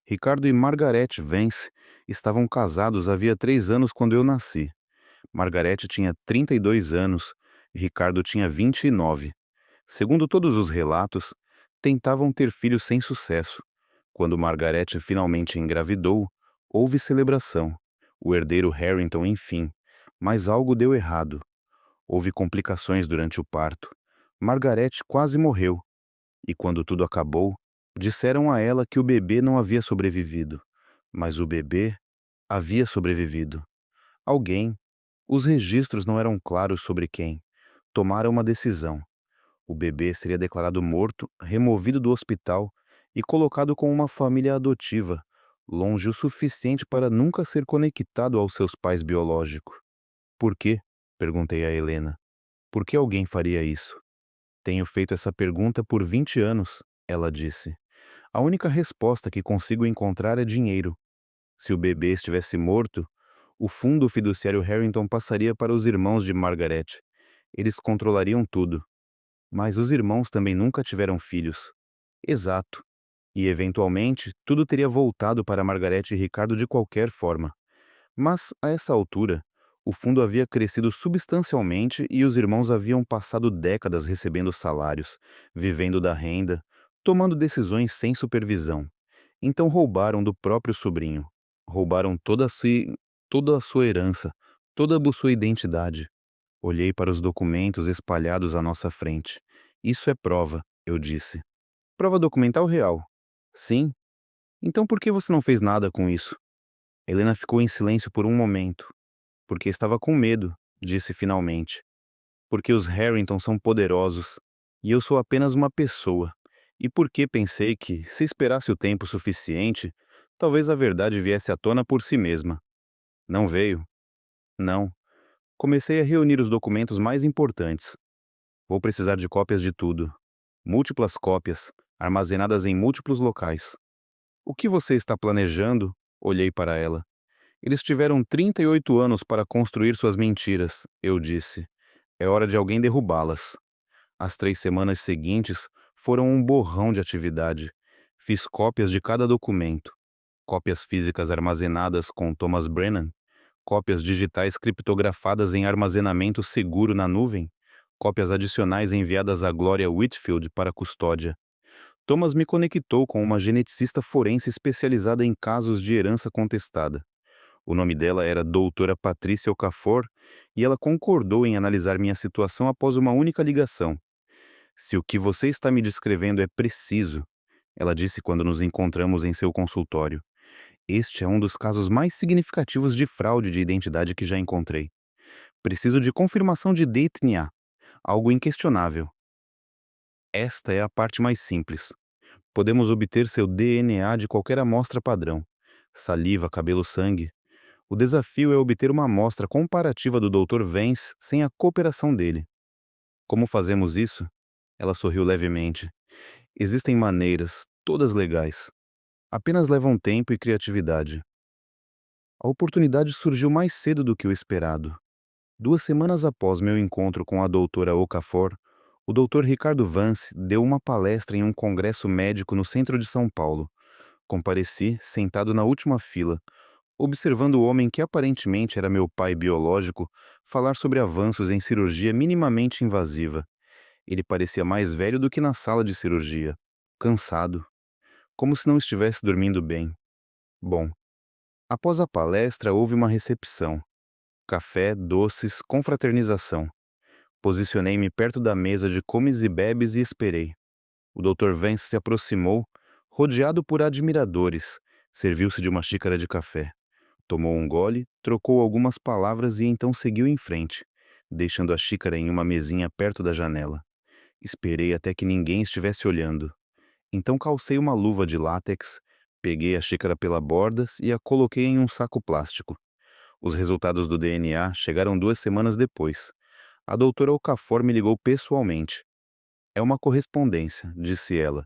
Ricardo e Margaret Vance estavam casados havia 3 anos quando eu nasci. Margaret tinha 32 anos e Ricardo tinha 29. Segundo todos os relatos, tentavam ter filhos sem sucesso. Quando Margaret finalmente engravidou, houve celebração. O herdeiro Harrington, enfim. Mas algo deu errado. Houve complicações durante o parto. Margaret quase morreu. E quando tudo acabou, disseram a ela que o bebê não havia sobrevivido. Mas o bebê havia sobrevivido. Alguém, os registros não eram claros sobre quem, tomaram uma decisão. O bebê seria declarado morto, removido do hospital e colocado com uma família adotiva, longe o suficiente para nunca ser conectado aos seus pais biológicos. Por quê? Perguntei a Helena. Por que alguém faria isso? Tenho feito essa pergunta por 20 anos, ela disse. A única resposta que consigo encontrar é dinheiro. Se o bebê estivesse morto, o fundo fiduciário Harrington passaria para os irmãos de Margaret. Eles controlariam tudo. Mas os irmãos também nunca tiveram filhos. Exato. E, eventualmente, tudo teria voltado para Margaret e Ricardo de qualquer forma. Mas, a essa altura, o fundo havia crescido substancialmente e os irmãos haviam passado décadas recebendo salários, vivendo da renda, tomando decisões sem supervisão. Então roubaram do próprio sobrinho. Roubaram toda a sua herança, toda a sua identidade. Olhei para os documentos espalhados à nossa frente. Isso é prova, eu disse. Prova documental real. Sim. Então por que você não fez nada com isso? Helena ficou em silêncio por um momento. Porque estava com medo, disse finalmente. Porque os Harrington são poderosos e eu sou apenas uma pessoa. E porque pensei que, se esperasse o tempo suficiente, talvez a verdade viesse à tona por si mesma. Não veio. Não. Comecei a reunir os documentos mais importantes. Vou precisar de cópias de tudo. Múltiplas cópias, armazenadas em múltiplos locais. O que você está planejando? Olhei para ela. Eles tiveram 38 anos para construir suas mentiras, eu disse. É hora de alguém derrubá-las. As 3 semanas seguintes foram um borrão de atividade. Fiz cópias de cada documento. Cópias físicas armazenadas com Thomas Brennan, cópias digitais criptografadas em armazenamento seguro na nuvem, cópias adicionais enviadas a Gloria Whitfield para custódia. Thomas me conectou com uma geneticista forense especializada em casos de herança contestada. O nome dela era Doutora Patrícia Okafor e ela concordou em analisar minha situação após uma única ligação. Se o que você está me descrevendo é preciso, ela disse quando nos encontramos em seu consultório, este é um dos casos mais significativos de fraude de identidade que já encontrei. Preciso de confirmação de DNA, algo inquestionável. Esta é a parte mais simples. Podemos obter seu DNA de qualquer amostra padrão. Saliva, cabelo, sangue. O desafio é obter uma amostra comparativa do Dr. Vance sem a cooperação dele. Como fazemos isso? Ela sorriu levemente. Existem maneiras, todas legais. Apenas levam tempo e criatividade. A oportunidade surgiu mais cedo do que o esperado. 2 semanas após meu encontro com a doutora Okafor, o Dr. Ricardo Vance deu uma palestra em um congresso médico no centro de São Paulo. Compareci, sentado na última fila, observando o homem que aparentemente era meu pai biológico falar sobre avanços em cirurgia minimamente invasiva. Ele parecia mais velho do que na sala de cirurgia, cansado, como se não estivesse dormindo bem. Bom, após a palestra houve uma recepção. Café, doces, confraternização. Posicionei-me perto da mesa de comes e bebes e esperei. O Dr. Vance se aproximou, rodeado por admiradores, serviu-se de uma xícara de café. Tomou um gole, trocou algumas palavras e então seguiu em frente, deixando a xícara em uma mesinha perto da janela. Esperei até que ninguém estivesse olhando. Então calcei uma luva de látex, peguei a xícara pela borda e a coloquei em um saco plástico. Os resultados do DNA chegaram 2 semanas depois. A doutora Okafor me ligou pessoalmente. É uma correspondência, disse ela.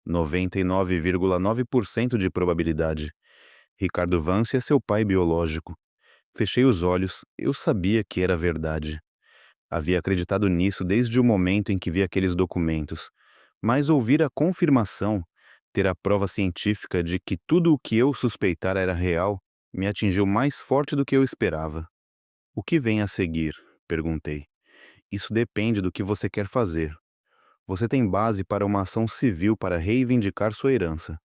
99,9% de probabilidade. Ricardo Vance é seu pai biológico. Fechei os olhos, eu sabia que era verdade. Havia acreditado nisso desde o momento em que vi aqueles documentos. Mas ouvir a confirmação, ter a prova científica de que tudo o que eu suspeitara era real, me atingiu mais forte do que eu esperava. O que vem a seguir? Perguntei. Isso depende do que você quer fazer. Você tem base para uma ação civil para reivindicar sua herança.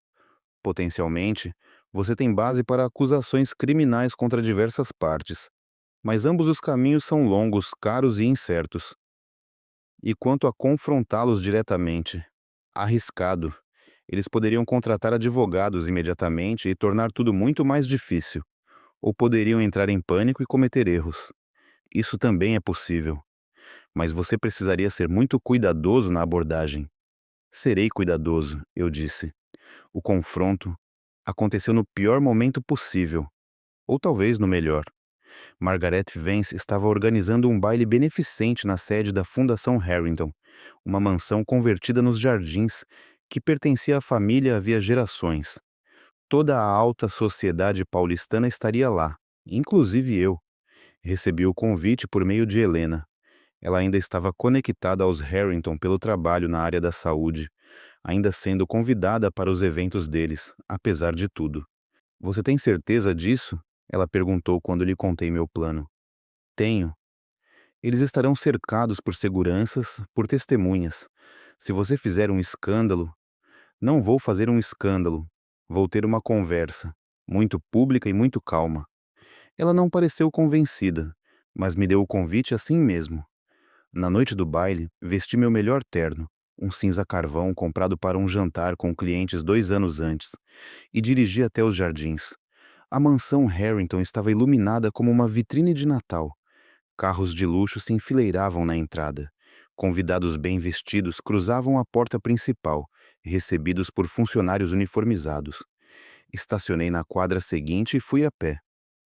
Potencialmente, você tem base para acusações criminais contra diversas partes. Mas ambos os caminhos são longos, caros e incertos. E quanto a confrontá-los diretamente? Arriscado. Eles poderiam contratar advogados imediatamente e tornar tudo muito mais difícil. Ou poderiam entrar em pânico e cometer erros. Isso também é possível. Mas você precisaria ser muito cuidadoso na abordagem. Serei cuidadoso, eu disse. O confronto aconteceu no pior momento possível. Ou talvez no melhor. Margaret Vance estava organizando um baile beneficente na sede da Fundação Harrington, uma mansão convertida nos jardins que pertencia à família havia gerações. Toda a alta sociedade paulistana estaria lá, inclusive eu. Recebi o convite por meio de Helena. Ela ainda estava conectada aos Harrington pelo trabalho na área da saúde, ainda sendo convidada para os eventos deles, apesar de tudo. Você tem certeza disso? Ela perguntou quando lhe contei meu plano. Tenho. Eles estarão cercados por seguranças, por testemunhas. Se você fizer um escândalo, não vou fazer um escândalo. Vou ter uma conversa, muito pública e muito calma. Ela não pareceu convencida, mas me deu o convite assim mesmo. Na noite do baile, vesti meu melhor terno, um cinza carvão comprado para um jantar com clientes 2 anos antes, e dirigi até os jardins. A mansão Harrington estava iluminada como uma vitrine de Natal. Carros de luxo se enfileiravam na entrada. Convidados bem vestidos cruzavam a porta principal, recebidos por funcionários uniformizados. Estacionei na quadra seguinte e fui a pé.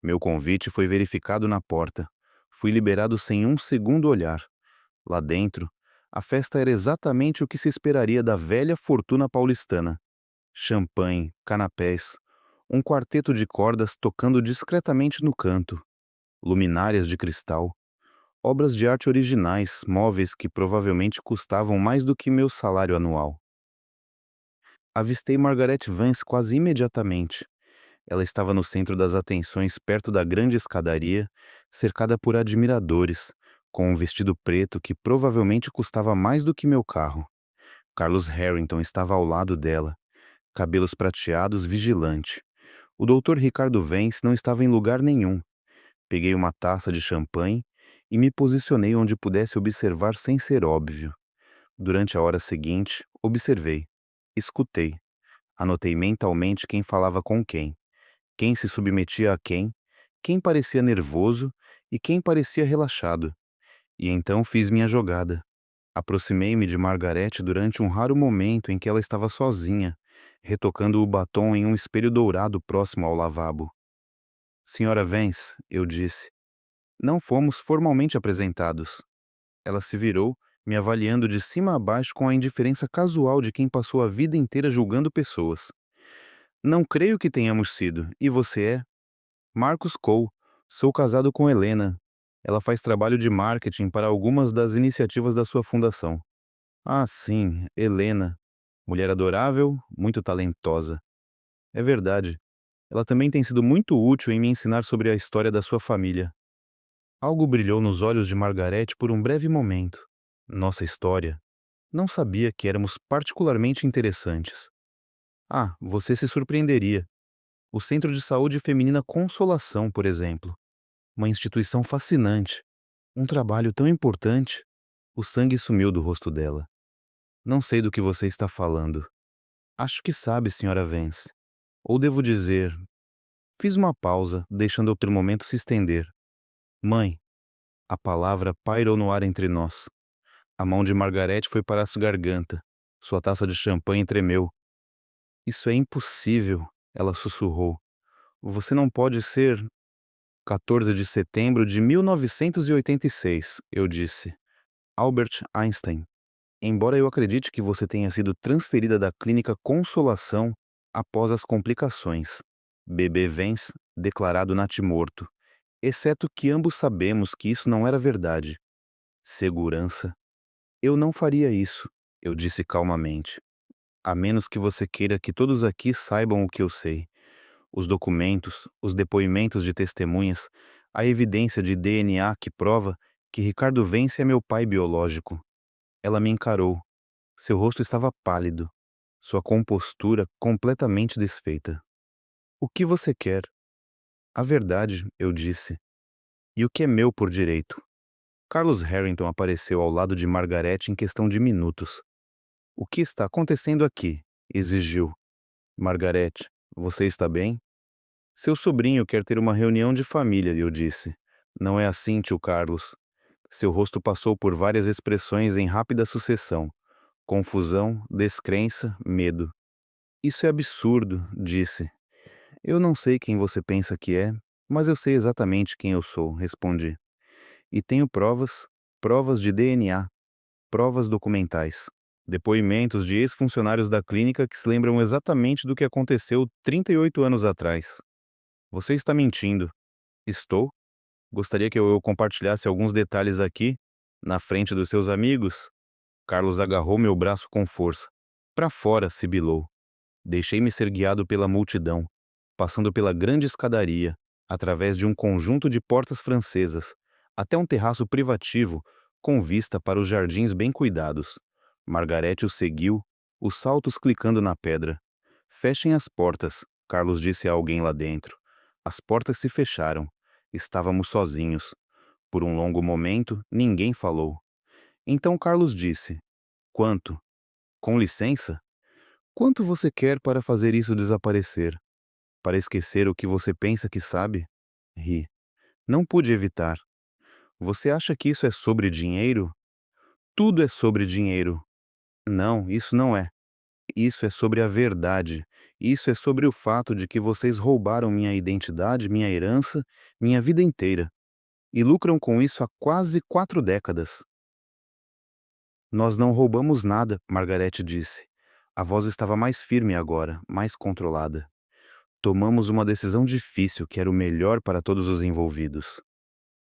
Meu convite foi verificado na porta. Fui liberado sem um segundo olhar. Lá dentro, a festa era exatamente o que se esperaria da velha fortuna paulistana. Champanhe, canapés, Um quarteto de cordas tocando discretamente no canto, luminárias de cristal, obras de arte originais, móveis que provavelmente custavam mais do que meu salário anual. Avistei Margaret Vance quase imediatamente. Ela estava no centro das atenções, perto da grande escadaria, cercada por admiradores, com um vestido preto que provavelmente custava mais do que meu carro. Carlos Harrington estava ao lado dela, cabelos prateados, vigilante. O doutor Ricardo Vance não estava em lugar nenhum. Peguei uma taça de champanhe e me posicionei onde pudesse observar sem ser óbvio. Durante a hora seguinte, observei, escutei, anotei mentalmente quem falava com quem se submetia a quem parecia nervoso e quem parecia relaxado. E então fiz minha jogada. Aproximei-me de Margarete durante um raro momento em que ela estava sozinha, retocando o batom em um espelho dourado próximo ao lavabo. Senhora Vance, eu disse, não fomos formalmente apresentados. Ela se virou, me avaliando de cima a baixo com a indiferença casual de quem passou a vida inteira julgando pessoas. Não creio que tenhamos sido. E você é? Marcos Cole. Sou casado com Helena. Ela faz trabalho de marketing para algumas das iniciativas da sua fundação. Ah, sim, Helena. Mulher adorável, muito talentosa. É verdade. Ela também tem sido muito útil em me ensinar sobre a história da sua família. Algo brilhou nos olhos de Margarete por um breve momento. Nossa história. Não sabia que éramos particularmente interessantes. Ah, você se surpreenderia. O Centro de Saúde Feminina Consolação, por exemplo. Uma instituição fascinante. Um trabalho tão importante. O sangue sumiu do rosto dela. Não sei do que você está falando. Acho que sabe, Senhora Vance. Ou devo dizer... Fiz uma pausa, deixando o termômetro se estender. Mãe. A palavra pairou no ar entre nós. A mão de Margarete foi para a garganta. Sua taça de champanhe tremeu. Isso é impossível, ela sussurrou. Você não pode ser... 14 de setembro de 1986, eu disse. Albert Einstein. Embora eu acredite que você tenha sido transferida da clínica Consolação após as complicações. Bebê Vance, declarado natimorto. Exceto que ambos sabemos que isso não era verdade. Segurança. Eu não faria isso, eu disse calmamente. A menos que você queira que todos aqui saibam o que eu sei. Os documentos, os depoimentos de testemunhas, a evidência de DNA que prova que Ricardo Vence é meu pai biológico. Ela me encarou. Seu rosto estava pálido, sua compostura completamente desfeita. O que você quer? A verdade, eu disse. E o que é meu por direito? Carlos Harrington apareceu ao lado de Margaret em questão de minutos. O que está acontecendo aqui? Exigiu. Margaret, você está bem? Seu sobrinho quer ter uma reunião de família, eu disse. Não é assim, tio Carlos. Seu rosto passou por várias expressões em rápida sucessão. Confusão, descrença, medo. Isso é absurdo, disse. Eu não sei quem você pensa que é, mas eu sei exatamente quem eu sou, respondi. E tenho provas, provas de DNA, provas documentais. Depoimentos de ex-funcionários da clínica que se lembram exatamente do que aconteceu 38 anos atrás. Você está mentindo. Estou? Gostaria que eu compartilhasse alguns detalhes aqui, na frente dos seus amigos? Carlos agarrou meu braço com força. Para fora, sibilou. Deixei-me ser guiado pela multidão, passando pela grande escadaria, através de um conjunto de portas francesas, até um terraço privativo, com vista para os jardins bem cuidados. Margarete o seguiu, os saltos clicando na pedra. Fechem as portas, Carlos disse a alguém lá dentro. As portas se fecharam. Estávamos sozinhos. Por um longo momento, ninguém falou. Então Carlos disse: Quanto? Com licença? Quanto você quer para fazer isso desaparecer? Para esquecer o que você pensa que sabe? Ri. Não pude evitar. Você acha que isso é sobre dinheiro? Tudo é sobre dinheiro. Não, isso não é. Isso é sobre a verdade. Isso é sobre o fato de que vocês roubaram minha identidade, minha herança, minha vida inteira. E lucram com isso há quase 4 décadas. Nós não roubamos nada, Margarete disse. A voz estava mais firme agora, mais controlada. Tomamos uma decisão difícil que era o melhor para todos os envolvidos.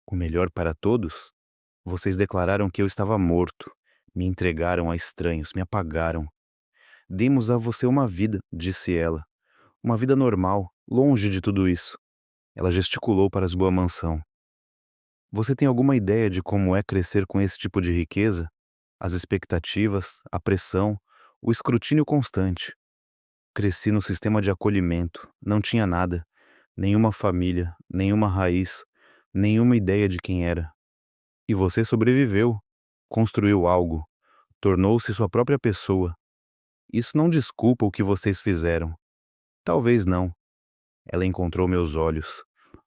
O melhor para todos? Vocês declararam que eu estava morto. Me entregaram a estranhos, me apagaram. Demos a você uma vida, disse ela. Uma vida normal, longe de tudo isso. Ela gesticulou para sua mansão. Você tem alguma ideia de como é crescer com esse tipo de riqueza? As expectativas, a pressão, o escrutínio constante. Cresci no sistema de acolhimento, não tinha nada, nenhuma família, nenhuma raiz, nenhuma ideia de quem era. E você sobreviveu, construiu algo, tornou-se sua própria pessoa. Isso não desculpa o que vocês fizeram. Talvez não. Ela encontrou meus olhos.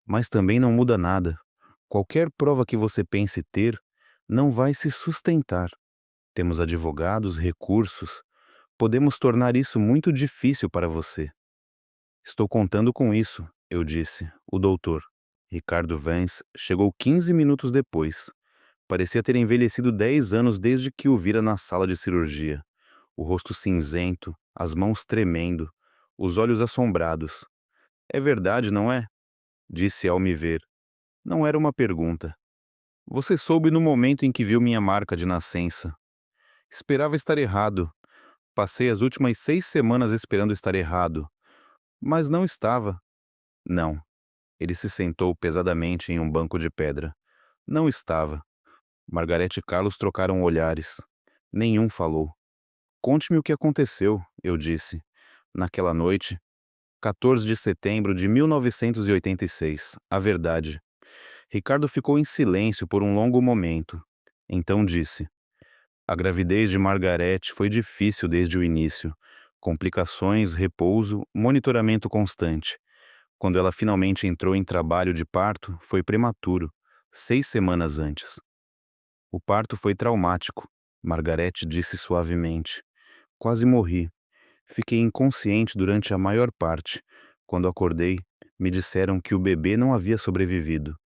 Mas também não muda nada. Qualquer prova que você pense ter não vai se sustentar. Temos advogados, recursos. Podemos tornar isso muito difícil para você. Estou contando com isso, eu disse. O doutor, Ricardo Vance, chegou 15 minutos depois. Parecia ter envelhecido 10 anos desde que o vira na sala de cirurgia. O rosto cinzento, as mãos tremendo, os olhos assombrados. É verdade, não é? Disse ao me ver. Não era uma pergunta. Você soube no momento em que viu minha marca de nascença. Esperava estar errado. Passei as últimas 6 semanas esperando estar errado. Mas não estava. Não. Ele se sentou pesadamente em um banco de pedra. Não estava. Margarete e Carlos trocaram olhares. Nenhum falou. Conte-me o que aconteceu, eu disse. Naquela noite, 14 de setembro de 1986, a verdade. Ricardo ficou em silêncio por um longo momento. Então disse: a gravidez de Margarete foi difícil desde o início. Complicações, repouso, monitoramento constante. Quando ela finalmente entrou em trabalho de parto, foi prematuro, 6 semanas antes. O parto foi traumático, Margarete disse suavemente. Quase morri. Fiquei inconsciente durante a maior parte. Quando acordei, me disseram que o bebê não havia sobrevivido.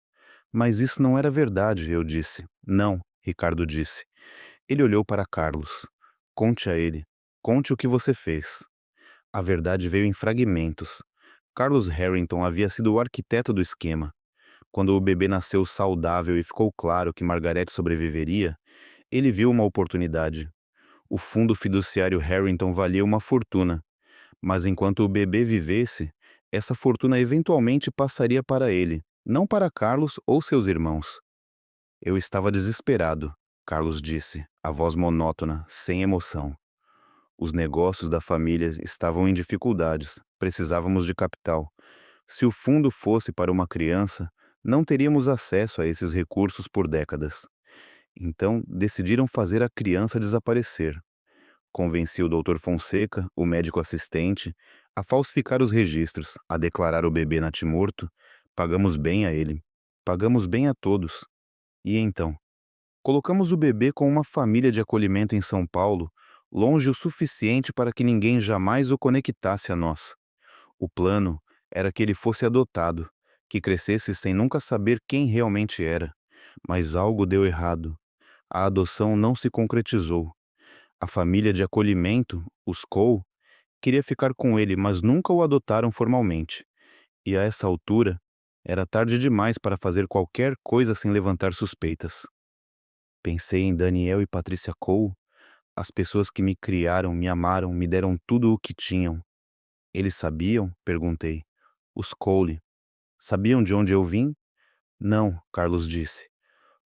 Mas isso não era verdade, eu disse. Não, Ricardo disse. Ele olhou para Carlos. Conte a ele. Conte o que você fez. A verdade veio em fragmentos. Carlos Harrington havia sido o arquiteto do esquema. Quando o bebê nasceu saudável e ficou claro que Margarete sobreviveria, ele viu uma oportunidade. O fundo fiduciário Harrington valia uma fortuna, mas enquanto o bebê vivesse, essa fortuna eventualmente passaria para ele, não para Carlos ou seus irmãos. Eu estava desesperado, Carlos disse, a voz monótona, sem emoção. Os negócios da família estavam em dificuldades, precisávamos de capital. Se o fundo fosse para uma criança, não teríamos acesso a esses recursos por décadas. Então, decidiram fazer a criança desaparecer. Convenci o Dr. Fonseca, o médico assistente, a falsificar os registros, a declarar o bebê natimorto. Pagamos bem a ele. Pagamos bem a todos. E então? Colocamos o bebê com uma família de acolhimento em São Paulo, longe o suficiente para que ninguém jamais o conectasse a nós. O plano era que ele fosse adotado, que crescesse sem nunca saber quem realmente era. Mas algo deu errado. A adoção não se concretizou. A família de acolhimento, os Cole, queria ficar com ele, mas nunca o adotaram formalmente. E a essa altura, era tarde demais para fazer qualquer coisa sem levantar suspeitas. Pensei em Daniel e Patrícia Cole, as pessoas que me criaram, me amaram, me deram tudo o que tinham. Eles sabiam? Perguntei. Os Cole. Sabiam de onde eu vim? Não, Carlos disse.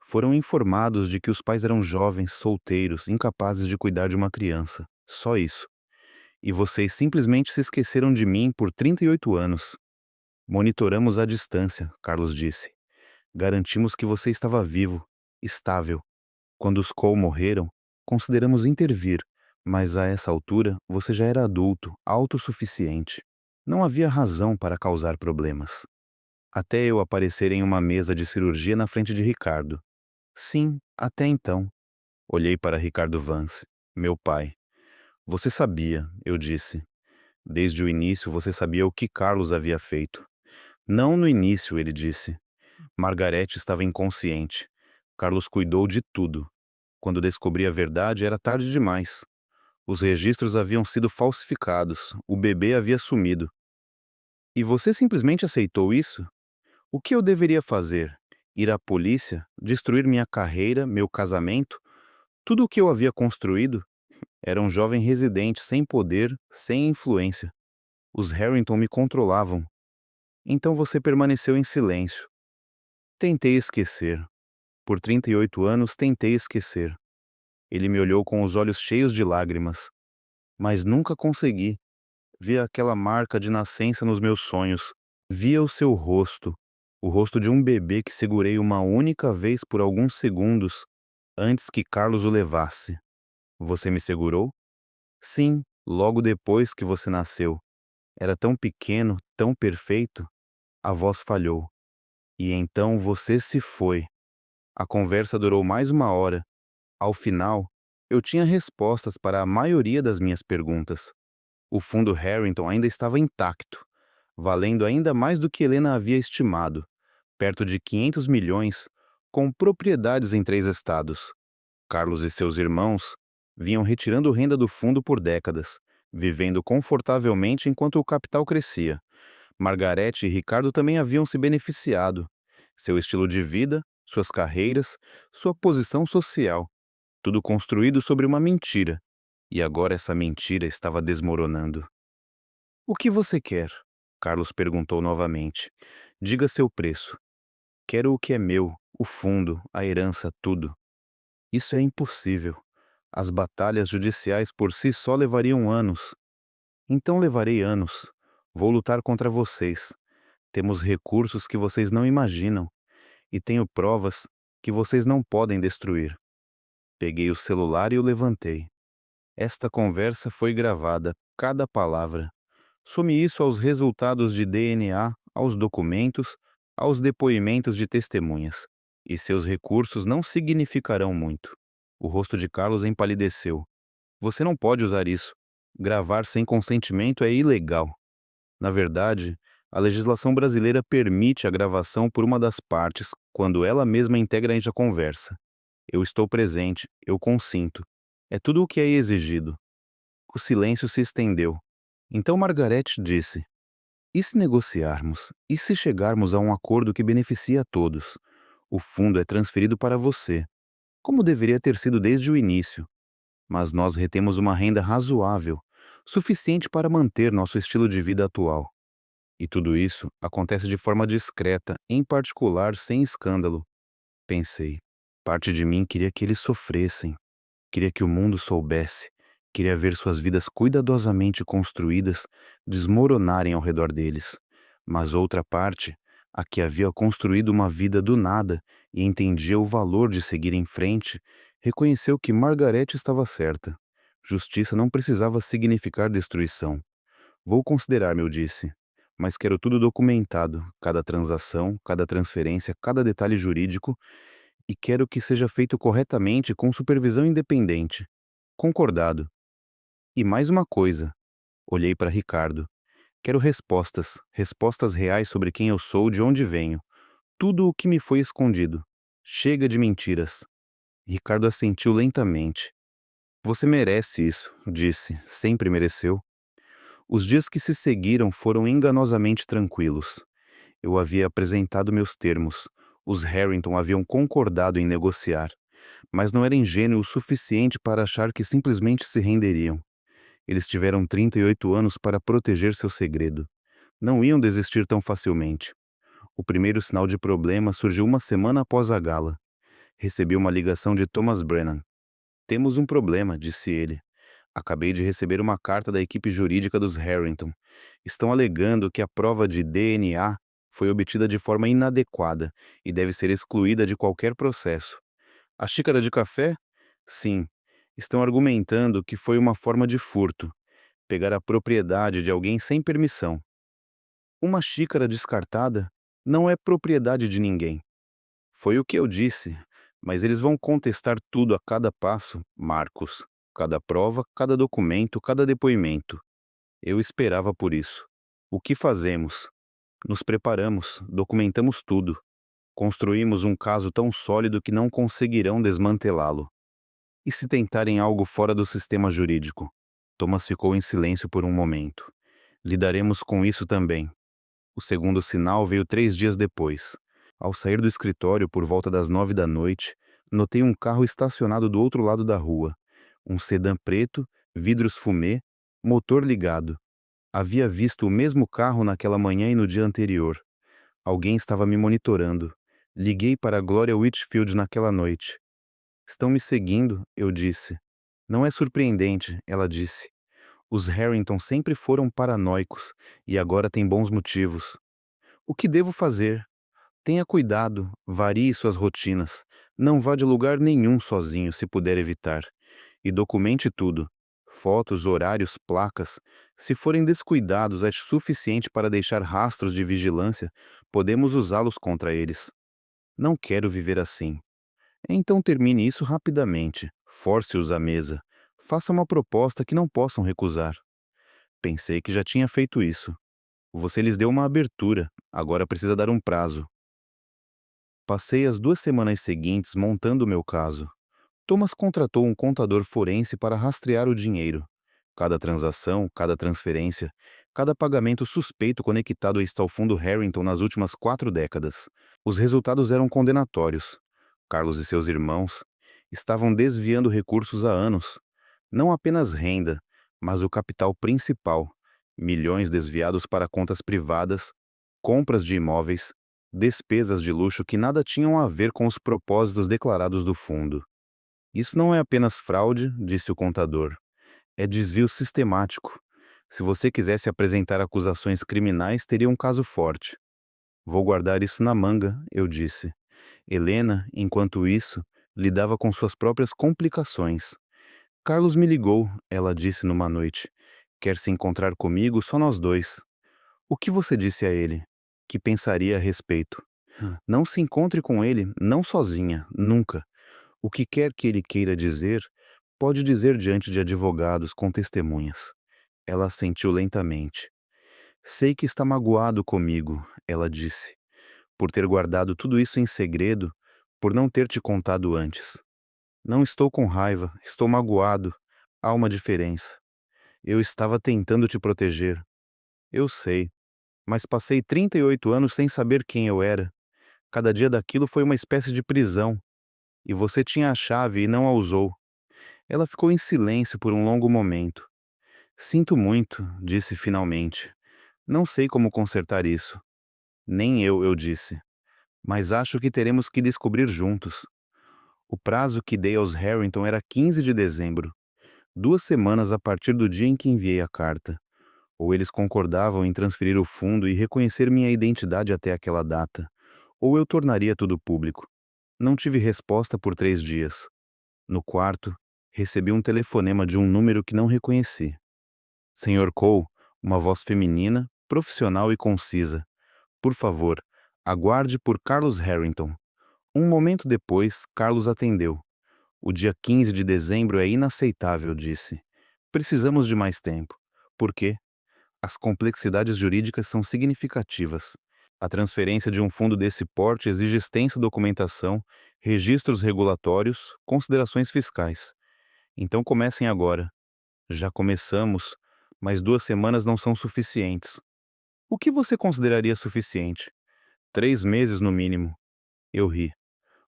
Foram informados de que os pais eram jovens, solteiros, incapazes de cuidar de uma criança. Só isso. E vocês simplesmente se esqueceram de mim por 38 anos. Monitoramos à distância, Carlos disse. Garantimos que você estava vivo, estável. Quando os Cole morreram, consideramos intervir, mas a essa altura você já era adulto, autossuficiente. Não havia razão para causar problemas. Até eu aparecer em uma mesa de cirurgia na frente de Ricardo. Sim, até então. Olhei para Ricardo Vance, meu pai. Você sabia, eu disse. Desde o início você sabia o que Carlos havia feito. Não no início, ele disse. Margarete estava inconsciente. Carlos cuidou de tudo. Quando descobri a verdade, era tarde demais. Os registros haviam sido falsificados. O bebê havia sumido. E você simplesmente aceitou isso? O que eu deveria fazer? Ir à polícia? Destruir minha carreira, meu casamento? Tudo o que eu havia construído? Era um jovem residente sem poder, sem influência. Os Harrington me controlavam. Então você permaneceu em silêncio. Tentei esquecer. Por 38 anos tentei esquecer. Ele me olhou com os olhos cheios de lágrimas. Mas nunca consegui. Via aquela marca de nascença nos meus sonhos. Via o rosto de um bebê que segurei uma única vez por alguns segundos antes que Carlos o levasse. Você me segurou? Sim, logo depois que você nasceu. Era tão pequeno, tão perfeito. A voz falhou. E então você se foi. A conversa durou mais uma hora. Ao final, eu tinha respostas para a maioria das minhas perguntas. O fundo Harrington ainda estava intacto, valendo ainda mais do que Helena havia estimado, perto de 500 milhões, com propriedades em 3 estados. Carlos e seus irmãos vinham retirando renda do fundo por décadas, vivendo confortavelmente enquanto o capital crescia. Margarete e Ricardo também haviam se beneficiado. Seu estilo de vida, suas carreiras, sua posição social, tudo construído sobre uma mentira. E agora essa mentira estava desmoronando. O que você quer? Carlos perguntou novamente. Diga seu preço. Quero o que é meu, o fundo, a herança, tudo. Isso é impossível. As batalhas judiciais por si só levariam anos. Então levarei anos. Vou lutar contra vocês. Temos recursos que vocês não imaginam. E tenho provas que vocês não podem destruir. Peguei o celular e o levantei. Esta conversa foi gravada, cada palavra. Some isso aos resultados de DNA, aos documentos, aos depoimentos de testemunhas. E seus recursos não significarão muito. O rosto de Carlos empalideceu. Você não pode usar isso. Gravar sem consentimento é ilegal. Na verdade, a legislação brasileira permite a gravação por uma das partes quando ela mesma integra a conversa. Eu estou presente, eu consinto. É tudo o que é exigido. O silêncio se estendeu. Então Margarete disse: E se negociarmos? E se chegarmos a um acordo que beneficia a todos? O fundo é transferido para você, como deveria ter sido desde o início. Mas nós retemos uma renda razoável, suficiente para manter nosso estilo de vida atual. E tudo isso acontece de forma discreta, em particular sem escândalo. Pensei. Parte de mim queria que eles sofressem. Queria que o mundo soubesse. Queria ver suas vidas cuidadosamente construídas desmoronarem ao redor deles. Mas outra parte, a que havia construído uma vida do nada e entendia o valor de seguir em frente, reconheceu que Margarete estava certa. Justiça não precisava significar destruição. Vou considerar-me, eu disse. Mas quero tudo documentado, cada transação, cada transferência, cada detalhe jurídico, e quero que seja feito corretamente com supervisão independente. Concordado. E mais uma coisa. Olhei para Ricardo. Quero respostas, respostas reais sobre quem eu sou, de onde venho. Tudo o que me foi escondido. Chega de mentiras. Ricardo assentiu lentamente. Você merece isso, disse. Sempre mereceu. Os dias que se seguiram foram enganosamente tranquilos. Eu havia apresentado meus termos. Os Harrington haviam concordado em negociar, mas não era ingênuo o suficiente para achar que simplesmente se renderiam. Eles tiveram 38 anos para proteger seu segredo. Não iam desistir tão facilmente. O primeiro sinal de problema surgiu uma semana após a gala. Recebi uma ligação de Thomas Brennan. Temos um problema, disse ele. Acabei de receber uma carta da equipe jurídica dos Harrington. Estão alegando que a prova de DNA foi obtida de forma inadequada e deve ser excluída de qualquer processo. A xícara de café? Sim. Estão argumentando que foi uma forma de furto, pegar a propriedade de alguém sem permissão. Uma xícara descartada não é propriedade de ninguém. Foi o que eu disse, mas eles vão contestar tudo a cada passo, Marcos. Cada prova, cada documento, cada depoimento. Eu esperava por isso. O que fazemos? Nos preparamos, documentamos tudo. Construímos um caso tão sólido que não conseguirão desmantelá-lo. E se tentarem algo fora do sistema jurídico? Thomas ficou em silêncio por um momento. Lidaremos com isso também. O segundo sinal veio 3 dias depois. Ao sair do escritório por volta das 9 da noite, notei um carro estacionado do outro lado da rua. Um sedã preto, vidros fumê, motor ligado. Havia visto o mesmo carro naquela manhã e no dia anterior. Alguém estava me monitorando. Liguei para a Gloria Whitfield naquela noite. Estão me seguindo, eu disse. Não é surpreendente, ela disse. Os Harrington sempre foram paranoicos e agora têm bons motivos. O que devo fazer? Tenha cuidado, varie suas rotinas. Não vá de lugar nenhum sozinho, se puder evitar. E documente tudo. Fotos, horários, placas. Se forem descuidados, é suficiente para deixar rastros de vigilância. Podemos usá-los contra eles. Não quero viver assim. Então termine isso rapidamente. Force-os à mesa. Faça uma proposta que não possam recusar. Pensei que já tinha feito isso. Você lhes deu uma abertura, agora precisa dar um prazo. Passei as 2 semanas seguintes montando o meu caso. Thomas contratou um contador forense para rastrear o dinheiro. Cada transação, cada transferência, cada pagamento suspeito conectado a este ao fundo Harrington nas últimas 4 décadas. Os resultados eram condenatórios. Carlos e seus irmãos estavam desviando recursos há anos. Não apenas renda, mas o capital principal. Milhões desviados para contas privadas, compras de imóveis, despesas de luxo que nada tinham a ver com os propósitos declarados do fundo. Isso não é apenas fraude, disse o contador. É desvio sistemático. Se você quisesse apresentar acusações criminais, teria um caso forte. Vou guardar isso na manga, eu disse. Helena, enquanto isso, lidava com suas próprias complicações. Carlos me ligou, ela disse numa noite. Quer se encontrar comigo, só nós dois. O que você disse a ele? Que pensaria a respeito? Não se encontre com ele, não sozinha, nunca. O que quer que ele queira dizer, pode dizer diante de advogados com testemunhas. Ela assentiu lentamente. Sei que está magoado comigo, ela disse, por ter guardado tudo isso em segredo, por não ter te contado antes. Não estou com raiva, estou magoado. Há uma diferença. Eu estava tentando te proteger. Eu sei, mas passei 38 anos sem saber quem eu era. Cada dia daquilo foi uma espécie de prisão. E você tinha a chave e não a usou. Ela ficou em silêncio por um longo momento. Sinto muito, disse finalmente. Não sei como consertar isso. Nem eu disse. Mas acho que teremos que descobrir juntos. O prazo que dei aos Harrington era 15 de dezembro, 2 semanas a partir do dia em que enviei a carta. Ou eles concordavam em transferir o fundo e reconhecer minha identidade até aquela data, ou eu tornaria tudo público. Não tive resposta por 3 dias. No quarto, recebi um telefonema de um número que não reconheci. Senhor Cole, uma voz feminina, profissional e concisa. Por favor, aguarde por Carlos Harrington. Um momento depois, Carlos atendeu. O dia 15 de dezembro é inaceitável, disse. Precisamos de mais tempo. Por quê? As complexidades jurídicas são significativas. A transferência de um fundo desse porte exige extensa documentação, registros regulatórios, considerações fiscais. Então comecem agora. Já começamos, mas 2 semanas não são suficientes. O que você consideraria suficiente? 3 meses no mínimo. Eu ri.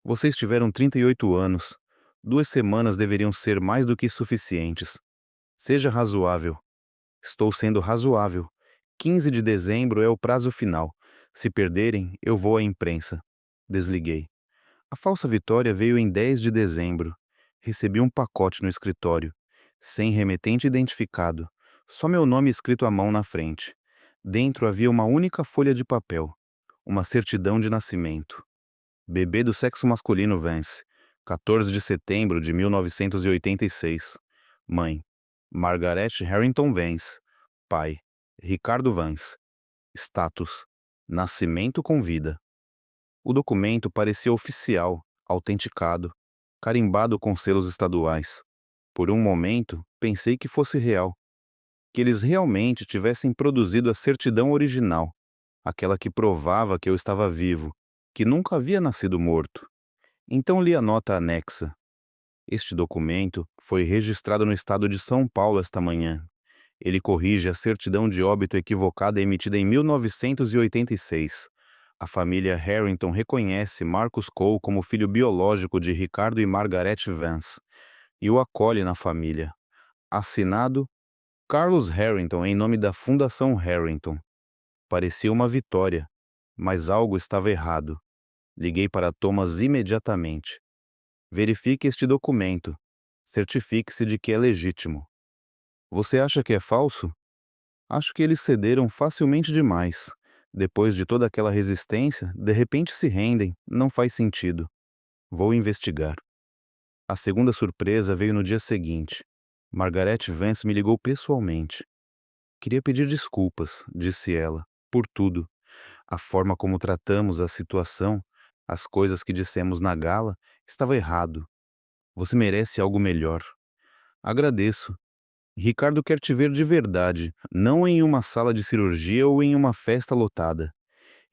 Vocês tiveram 38 anos. 2 semanas deveriam ser mais do que suficientes. Seja razoável. Estou sendo razoável. 15 de dezembro é o prazo final. Se perderem, eu vou à imprensa. Desliguei. A falsa vitória veio em 10 de dezembro. Recebi um pacote no escritório. Sem remetente identificado. Só meu nome escrito à mão na frente. Dentro havia uma única folha de papel. Uma certidão de nascimento. Bebê do sexo masculino Vance. 14 de setembro de 1986. Mãe: Margaret Harrington Vance. Pai: Ricardo Vance. Status: nascimento com vida. O documento parecia oficial, autenticado, carimbado com selos estaduais. Por um momento, pensei que fosse real. Que eles realmente tivessem produzido a certidão original, aquela que provava que eu estava vivo, que nunca havia nascido morto. Então li a nota anexa. Este documento foi registrado no estado de São Paulo esta manhã. Ele corrige a certidão de óbito equivocada emitida em 1986. A família Harrington reconhece Marcus Cole como filho biológico de Ricardo e Margaret Vance e o acolhe na família. Assinado Carlos Harrington em nome da Fundação Harrington. Parecia uma vitória, mas algo estava errado. Liguei para Thomas imediatamente. Verifique este documento. Certifique-se de que é legítimo. Você acha que é falso? Acho que eles cederam facilmente demais. Depois de toda aquela resistência, de repente se rendem. Não faz sentido. Vou investigar. A segunda surpresa veio no dia seguinte. Margaret Vance me ligou pessoalmente. Queria pedir desculpas, disse ela, por tudo. A forma como tratamos a situação, as coisas que dissemos na gala, estava errado. Você merece algo melhor. Agradeço. Ricardo quer te ver de verdade, não em uma sala de cirurgia ou em uma festa lotada.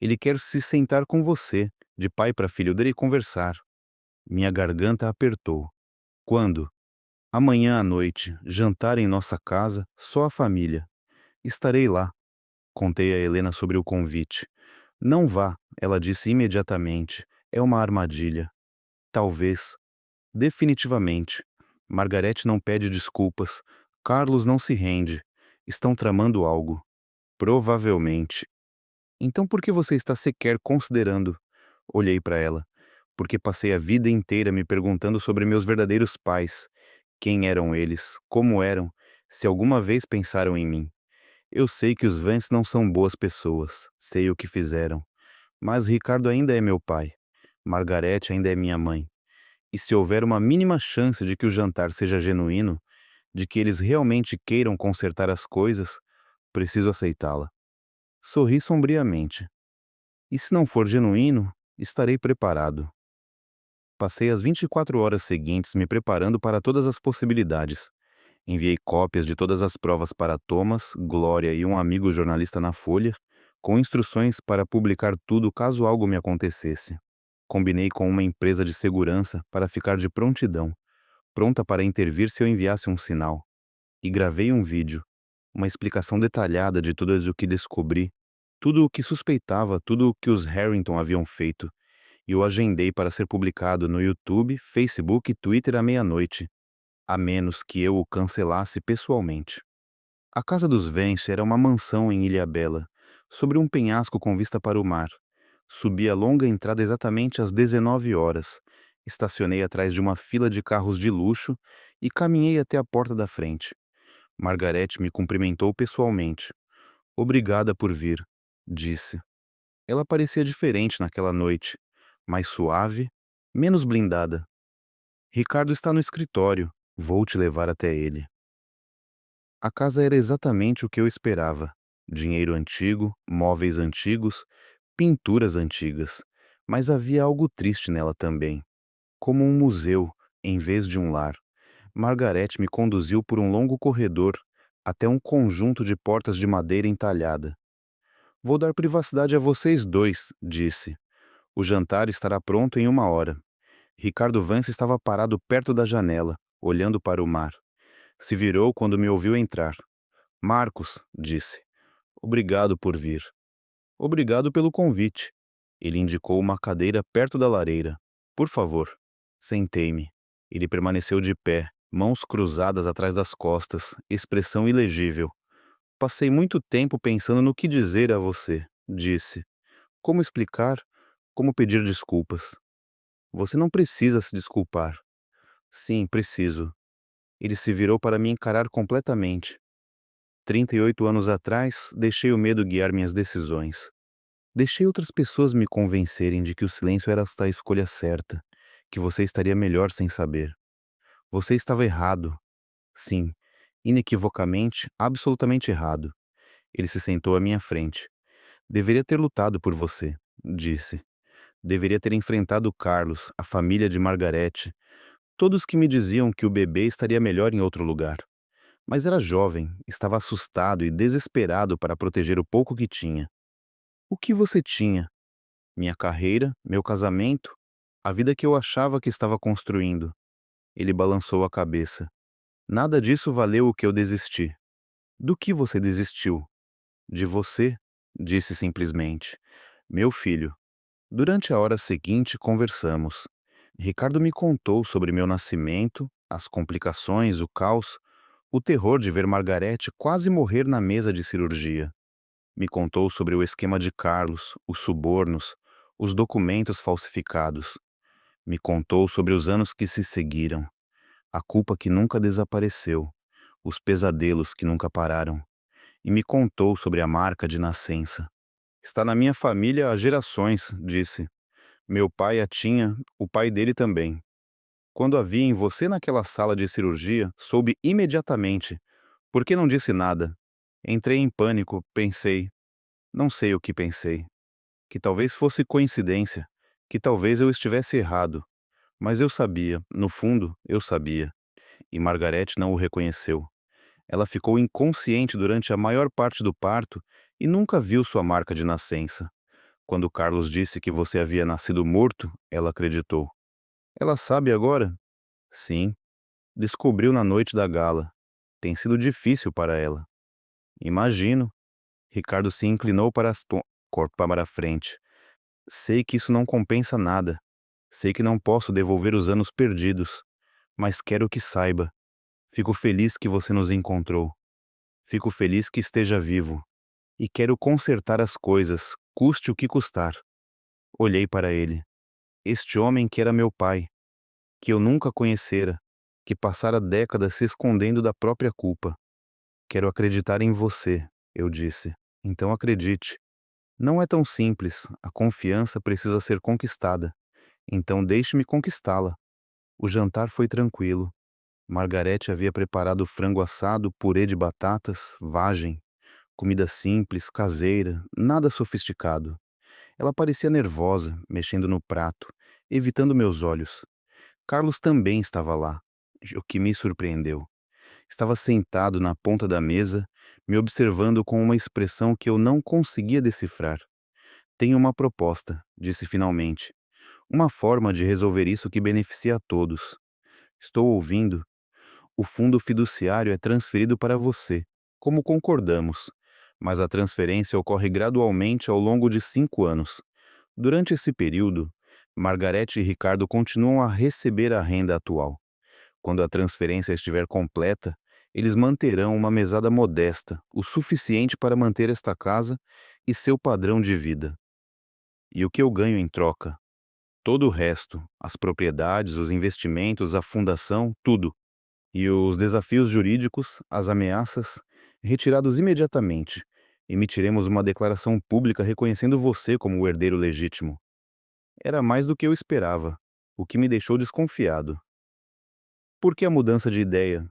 Ele quer se sentar com você, de pai para filho dele, e conversar. Minha garganta apertou. Quando? Amanhã à noite, jantar em nossa casa, só a família. Estarei lá. Contei a Helena sobre o convite. Não vá, ela disse imediatamente. É uma armadilha. Talvez. Definitivamente. Margarete não pede desculpas. Carlos não se rende. Estão tramando algo. Provavelmente. Então por que você está sequer considerando? Olhei para ela. Porque passei a vida inteira me perguntando sobre meus verdadeiros pais. Quem eram eles? Como eram? Se alguma vez pensaram em mim. Eu sei que os Vance não são boas pessoas. Sei o que fizeram. Mas Ricardo ainda é meu pai. Margarete ainda é minha mãe. E se houver uma mínima chance de que o jantar seja genuíno, de que eles realmente queiram consertar as coisas, preciso aceitá-la. Sorri sombriamente. E se não for genuíno, estarei preparado. Passei as 24 horas seguintes me preparando para todas as possibilidades. Enviei cópias de todas as provas para Thomas, Glória e um amigo jornalista na Folha, com instruções para publicar tudo caso algo me acontecesse. Combinei com uma empresa de segurança para ficar de prontidão, pronta para intervir se eu enviasse um sinal. E gravei um vídeo, uma explicação detalhada de tudo o que descobri, tudo o que suspeitava, tudo o que os Harrington haviam feito, e o agendei para ser publicado no YouTube, Facebook e Twitter à meia-noite, a menos que eu o cancelasse pessoalmente. A casa dos Vance era uma mansão em Ilhabela, sobre um penhasco com vista para o mar. Subi a longa entrada exatamente às 19 horas, estacionei atrás de uma fila de carros de luxo e caminhei até a porta da frente. Margarete me cumprimentou pessoalmente. Obrigada por vir, disse. Ela parecia diferente naquela noite, mais suave, menos blindada. Ricardo está no escritório, vou te levar até ele. A casa era exatamente o que eu esperava. Dinheiro antigo, móveis antigos, pinturas antigas. Mas havia algo triste nela também. Como um museu, em vez de um lar. Margarete me conduziu por um longo corredor, até um conjunto de portas de madeira entalhada. Vou dar privacidade a vocês dois, disse. O jantar estará pronto em 1 hora. Ricardo Vance estava parado perto da janela, olhando para o mar. Se virou quando me ouviu entrar. Marcos, disse. Obrigado por vir. Obrigado pelo convite. Ele indicou uma cadeira perto da lareira. Por favor. Sentei-me. Ele permaneceu de pé, mãos cruzadas atrás das costas, expressão ilegível. Passei muito tempo pensando no que dizer a você, disse. Como explicar? Como pedir desculpas? Você não precisa se desculpar. Sim, preciso. Ele se virou para me encarar completamente. 38 anos atrás, deixei o medo guiar minhas decisões. Deixei outras pessoas me convencerem de que o silêncio era a escolha certa, que você estaria melhor sem saber. Você estava errado. Sim, inequivocamente, absolutamente errado. Ele se sentou à minha frente. Deveria ter lutado por você, disse. Deveria ter enfrentado Carlos, a família de Margarete, todos que me diziam que o bebê estaria melhor em outro lugar. Mas era jovem, estava assustado e desesperado para proteger o pouco que tinha. O que você tinha? Minha carreira, meu casamento, a vida que eu achava que estava construindo. Ele balançou a cabeça. Nada disso valeu o que eu desisti. Do que você desistiu? De você, disse simplesmente. Meu filho. Durante a hora seguinte, conversamos. Ricardo me contou sobre meu nascimento, as complicações, o caos, o terror de ver Margarete quase morrer na mesa de cirurgia. Me contou sobre o esquema de Carlos, os subornos, os documentos falsificados. Me contou sobre os anos que se seguiram, a culpa que nunca desapareceu, os pesadelos que nunca pararam. E me contou sobre a marca de nascença. Está na minha família há gerações, disse. Meu pai a tinha, o pai dele também. Quando a vi em você naquela sala de cirurgia, soube imediatamente. Por que não disse nada? Entrei em pânico, pensei. Não sei o que pensei. Que talvez fosse coincidência, que talvez eu estivesse errado. Mas eu sabia, no fundo, eu sabia. E Margarete não o reconheceu. Ela ficou inconsciente durante a maior parte do parto e nunca viu sua marca de nascença. Quando Carlos disse que você havia nascido morto, ela acreditou. Ela sabe agora? Sim. Descobriu na noite da gala. Tem sido difícil para ela. Imagino. Ricardo se inclinou para corpo para a frente. Sei que isso não compensa nada. Sei que não posso devolver os anos perdidos. Mas quero que saiba. Fico feliz que você nos encontrou. Fico feliz que esteja vivo. E quero consertar as coisas, custe o que custar. Olhei para ele. Este homem que era meu pai, que eu nunca conhecera, que passara décadas se escondendo da própria culpa. Quero acreditar em você, eu disse. Então acredite. Não é tão simples, a confiança precisa ser conquistada. Então deixe-me conquistá-la. O jantar foi tranquilo. Margarete havia preparado frango assado, purê de batatas, vagem, comida simples, caseira, nada sofisticado. Ela parecia nervosa, mexendo no prato, evitando meus olhos. Carlos também estava lá, o que me surpreendeu. Estava sentado na ponta da mesa, me observando com uma expressão que eu não conseguia decifrar. Tenho uma proposta, disse finalmente. Uma forma de resolver isso que beneficia a todos. Estou ouvindo. O fundo fiduciário é transferido para você, como concordamos, mas a transferência ocorre gradualmente ao longo de 5 anos. Durante esse período, Margarete e Ricardo continuam a receber a renda atual. Quando a transferência estiver completa, eles manterão uma mesada modesta, o suficiente para manter esta casa e seu padrão de vida. E o que eu ganho em troca? Todo o resto, as propriedades, os investimentos, a fundação, tudo. E os desafios jurídicos, as ameaças, retirados imediatamente. Emitiremos uma declaração pública reconhecendo você como o herdeiro legítimo. Era mais do que eu esperava, o que me deixou desconfiado. Por que a mudança de ideia?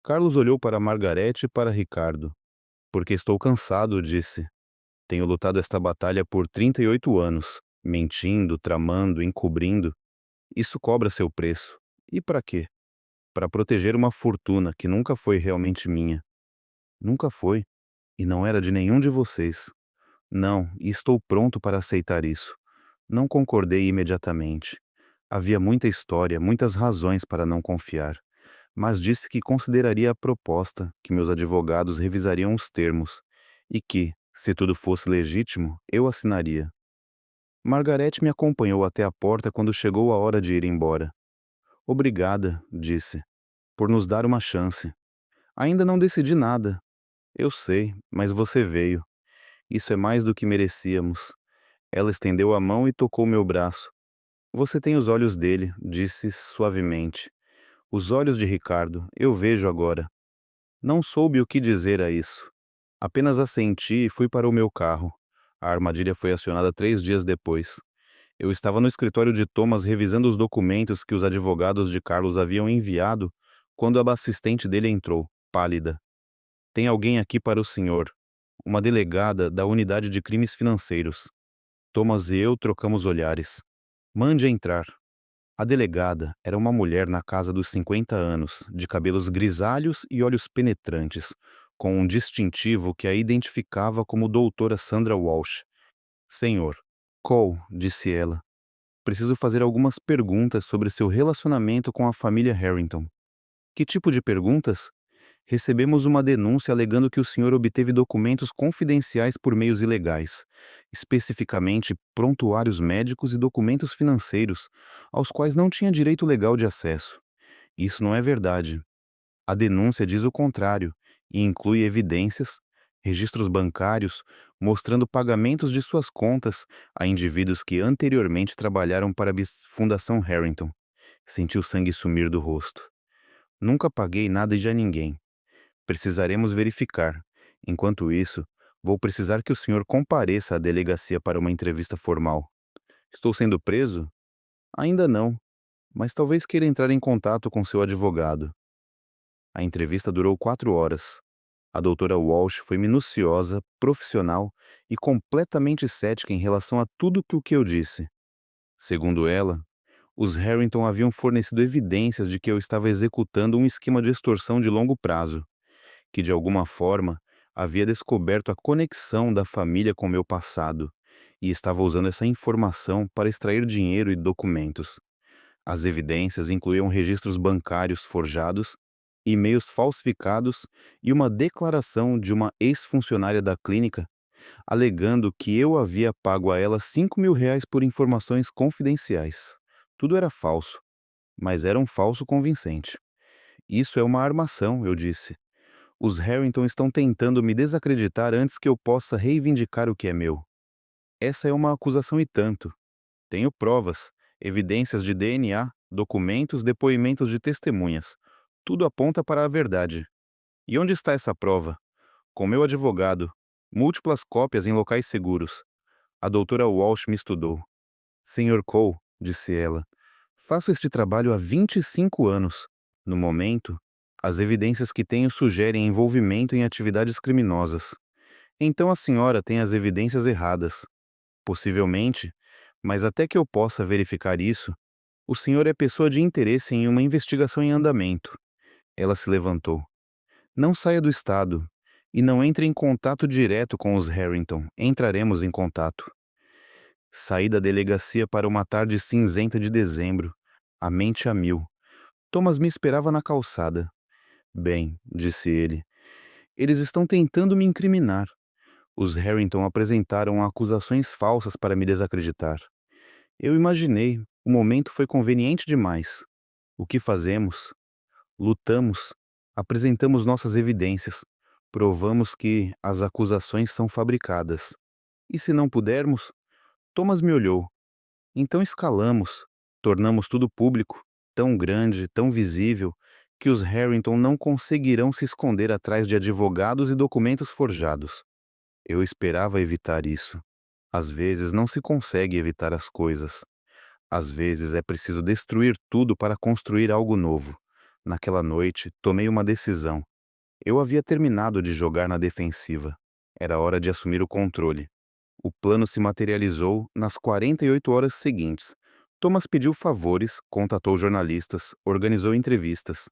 Carlos olhou para Margarete e para Ricardo. Porque estou cansado, disse. Tenho lutado esta batalha por 38 anos, mentindo, tramando, encobrindo. Isso cobra seu preço. E para quê? Para proteger uma fortuna que nunca foi realmente minha. Nunca foi. E não era de nenhum de vocês. Não, e estou pronto para aceitar isso. Não concordei imediatamente. Havia muita história, muitas razões para não confiar. Mas disse que consideraria a proposta, que meus advogados revisariam os termos, e que, se tudo fosse legítimo, eu assinaria. Margarete me acompanhou até a porta quando chegou a hora de ir embora. Obrigada, disse, por nos dar uma chance. Ainda não decidi nada. Eu sei, mas você veio. Isso é mais do que merecíamos. Ela estendeu a mão e tocou meu braço. Você tem os olhos dele, disse suavemente. Os olhos de Ricardo, eu vejo agora. Não soube o que dizer a isso. Apenas assenti e fui para o meu carro. A armadilha foi acionada 3 dias depois. Eu estava no escritório de Thomas revisando os documentos que os advogados de Carlos haviam enviado quando a assistente dele entrou, pálida. Tem alguém aqui para o senhor. Uma delegada da unidade de crimes financeiros. Thomas e eu trocamos olhares. Mande entrar. A delegada era uma mulher na casa dos 50 anos, de cabelos grisalhos e olhos penetrantes, com um distintivo que a identificava como doutora Sandra Walsh. Senhor, Cole, disse ela, preciso fazer algumas perguntas sobre seu relacionamento com a família Harrington. Que tipo de perguntas? Recebemos uma denúncia alegando que o senhor obteve documentos confidenciais por meios ilegais, especificamente prontuários médicos e documentos financeiros, aos quais não tinha direito legal de acesso. Isso não é verdade. A denúncia diz o contrário e inclui evidências, registros bancários, mostrando pagamentos de suas contas a indivíduos que anteriormente trabalharam para a Fundação Harrington. Senti o sangue sumir do rosto. Nunca paguei nada de a ninguém. Precisaremos verificar. Enquanto isso, vou precisar que o senhor compareça à delegacia para uma entrevista formal. Estou sendo preso? Ainda não, mas talvez queira entrar em contato com seu advogado. A entrevista durou 4 horas. A doutora Walsh foi minuciosa, profissional e completamente cética em relação a tudo o que eu disse. Segundo ela, os Harrington haviam fornecido evidências de que eu estava executando um esquema de extorsão de longo prazo, que de alguma forma havia descoberto a conexão da família com meu passado e estava usando essa informação para extrair dinheiro e documentos. As evidências incluíam registros bancários forjados, e-mails falsificados e uma declaração de uma ex-funcionária da clínica alegando que eu havia pago a ela R$ 5.000 por informações confidenciais. Tudo era falso, mas era um falso convincente. Isso é uma armação, eu disse. Os Harrington estão tentando me desacreditar antes que eu possa reivindicar o que é meu. Essa é uma acusação e tanto. Tenho provas, evidências de DNA, documentos, depoimentos de testemunhas. Tudo aponta para a verdade. E onde está essa prova? Com meu advogado. Múltiplas cópias em locais seguros. A doutora Walsh me estudou. Senhor Cole, disse ela, faço este trabalho há 25 anos. No momento, as evidências que tenho sugerem envolvimento em atividades criminosas. Então a senhora tem as evidências erradas. Possivelmente, mas até que eu possa verificar isso, o senhor é pessoa de interesse em uma investigação em andamento. Ela se levantou. Não saia do estado e não entre em contato direto com os Harrington. Entraremos em contato. Saí da delegacia para uma tarde cinzenta de dezembro, a mente a mil. Thomas me esperava na calçada. Bem, disse ele, eles estão tentando me incriminar. Os Harrington apresentaram acusações falsas para me desacreditar. Eu imaginei, o momento foi conveniente demais. O que fazemos? Lutamos, apresentamos nossas evidências, provamos que as acusações são fabricadas. E se não pudermos? Thomas me olhou. Então escalamos, tornamos tudo público, tão grande, tão visível, que os Harrington não conseguirão se esconder atrás de advogados e documentos forjados. Eu esperava evitar isso. Às vezes não se consegue evitar as coisas. Às vezes é preciso destruir tudo para construir algo novo. Naquela noite, tomei uma decisão. Eu havia terminado de jogar na defensiva. Era hora de assumir o controle. O plano se materializou nas 48 horas seguintes. Thomas pediu favores, contatou jornalistas, organizou entrevistas.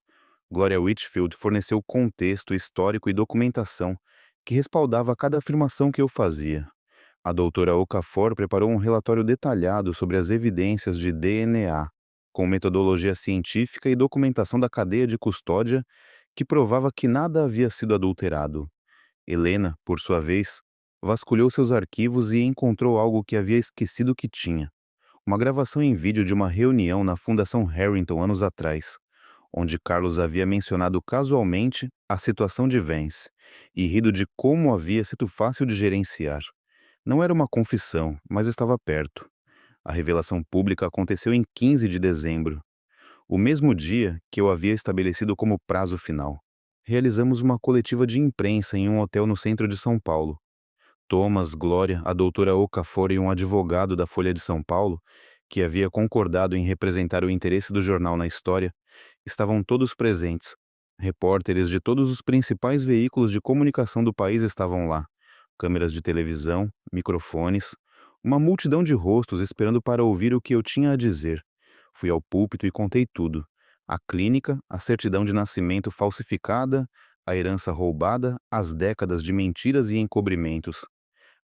Gloria Whitfield forneceu contexto histórico e documentação que respaldava cada afirmação que eu fazia. A doutora Okafor preparou um relatório detalhado sobre as evidências de DNA, com metodologia científica e documentação da cadeia de custódia que provava que nada havia sido adulterado. Helena, por sua vez, vasculhou seus arquivos e encontrou algo que havia esquecido que tinha. Uma gravação em vídeo de uma reunião na Fundação Harrington anos atrás, onde Carlos havia mencionado casualmente a situação de Vance e rido de como havia sido fácil de gerenciar. Não era uma confissão, mas estava perto. A revelação pública aconteceu em 15 de dezembro, o mesmo dia que eu havia estabelecido como prazo final. Realizamos uma coletiva de imprensa em um hotel no centro de São Paulo. Thomas, Glória, a doutora Okafor e um advogado da Folha de São Paulo, que havia concordado em representar o interesse do jornal na história, estavam todos presentes. Repórteres de todos os principais veículos de comunicação do país estavam lá. Câmeras de televisão, microfones, uma multidão de rostos esperando para ouvir o que eu tinha a dizer. Fui ao púlpito e contei tudo. A clínica, a certidão de nascimento falsificada, a herança roubada, as décadas de mentiras e encobrimentos.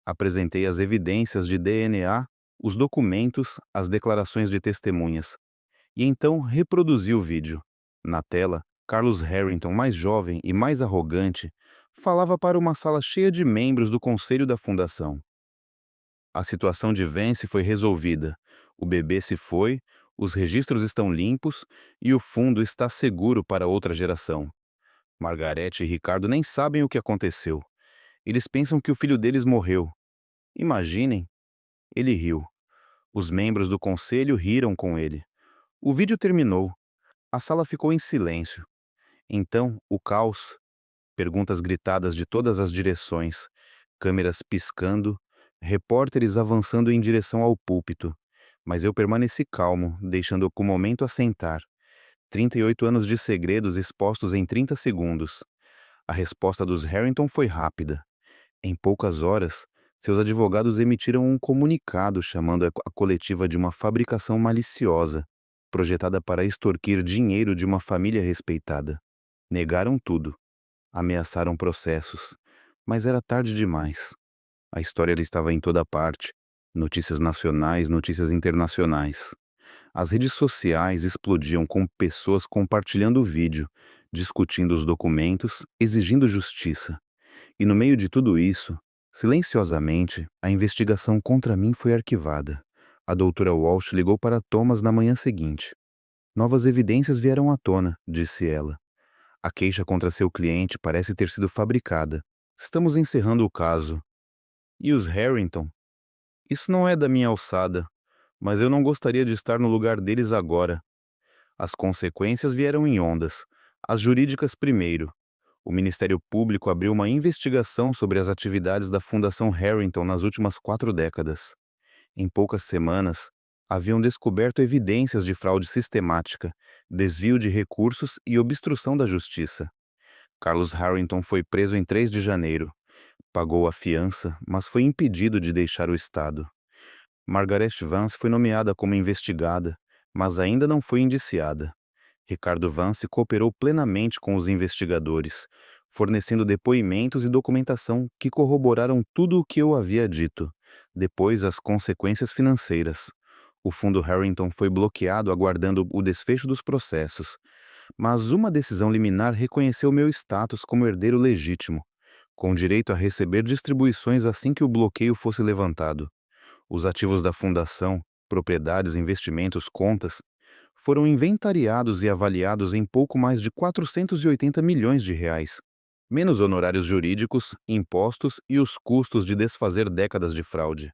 Apresentei as evidências de DNA, os documentos, as declarações de testemunhas. E então reproduzi o vídeo. Na tela, Carlos Harrington, mais jovem e mais arrogante, falava para uma sala cheia de membros do conselho da fundação. A situação de Vance foi resolvida. O bebê se foi, os registros estão limpos e o fundo está seguro para outra geração. Margarete e Ricardo nem sabem o que aconteceu. Eles pensam que o filho deles morreu. Imaginem. Ele riu. Os membros do conselho riram com ele. O vídeo terminou. A sala ficou em silêncio. Então, o caos. Perguntas gritadas de todas as direções, câmeras piscando, repórteres avançando em direção ao púlpito. Mas eu permaneci calmo, deixando o momento assentar. 38 anos de segredos expostos em 30 segundos. A resposta dos Harrington foi rápida. Em poucas horas, seus advogados emitiram um comunicado chamando a coletiva de uma fabricação maliciosa, projetada para extorquir dinheiro de uma família respeitada. Negaram tudo. Ameaçaram processos, mas era tarde demais. A história ela estava em toda parte. Notícias nacionais, notícias internacionais. As redes sociais explodiam com pessoas compartilhando o vídeo, discutindo os documentos, exigindo justiça. E no meio de tudo isso, silenciosamente, a investigação contra mim foi arquivada. A doutora Walsh ligou para Thomas na manhã seguinte. Novas evidências vieram à tona, disse ela. A queixa contra seu cliente parece ter sido fabricada. Estamos encerrando o caso. E os Harrington? Isso não é da minha alçada, mas eu não gostaria de estar no lugar deles agora. As consequências vieram em ondas. As jurídicas primeiro. O Ministério Público abriu uma investigação sobre as atividades da Fundação Harrington nas últimas 4 décadas. Em poucas semanas, haviam descoberto evidências de fraude sistemática, desvio de recursos e obstrução da justiça. Carlos Harrington foi preso em 3 de janeiro. Pagou a fiança, mas foi impedido de deixar o estado. Margaret Vance foi nomeada como investigada, mas ainda não foi indiciada. Ricardo Vance cooperou plenamente com os investigadores, fornecendo depoimentos e documentação que corroboraram tudo o que eu havia dito. Depois, as consequências financeiras. O fundo Harrington foi bloqueado aguardando o desfecho dos processos, mas uma decisão liminar reconheceu meu status como herdeiro legítimo, com direito a receber distribuições assim que o bloqueio fosse levantado. Os ativos da fundação, propriedades, investimentos, contas, foram inventariados e avaliados em pouco mais de 480 milhões de reais, menos honorários jurídicos, impostos e os custos de desfazer décadas de fraude.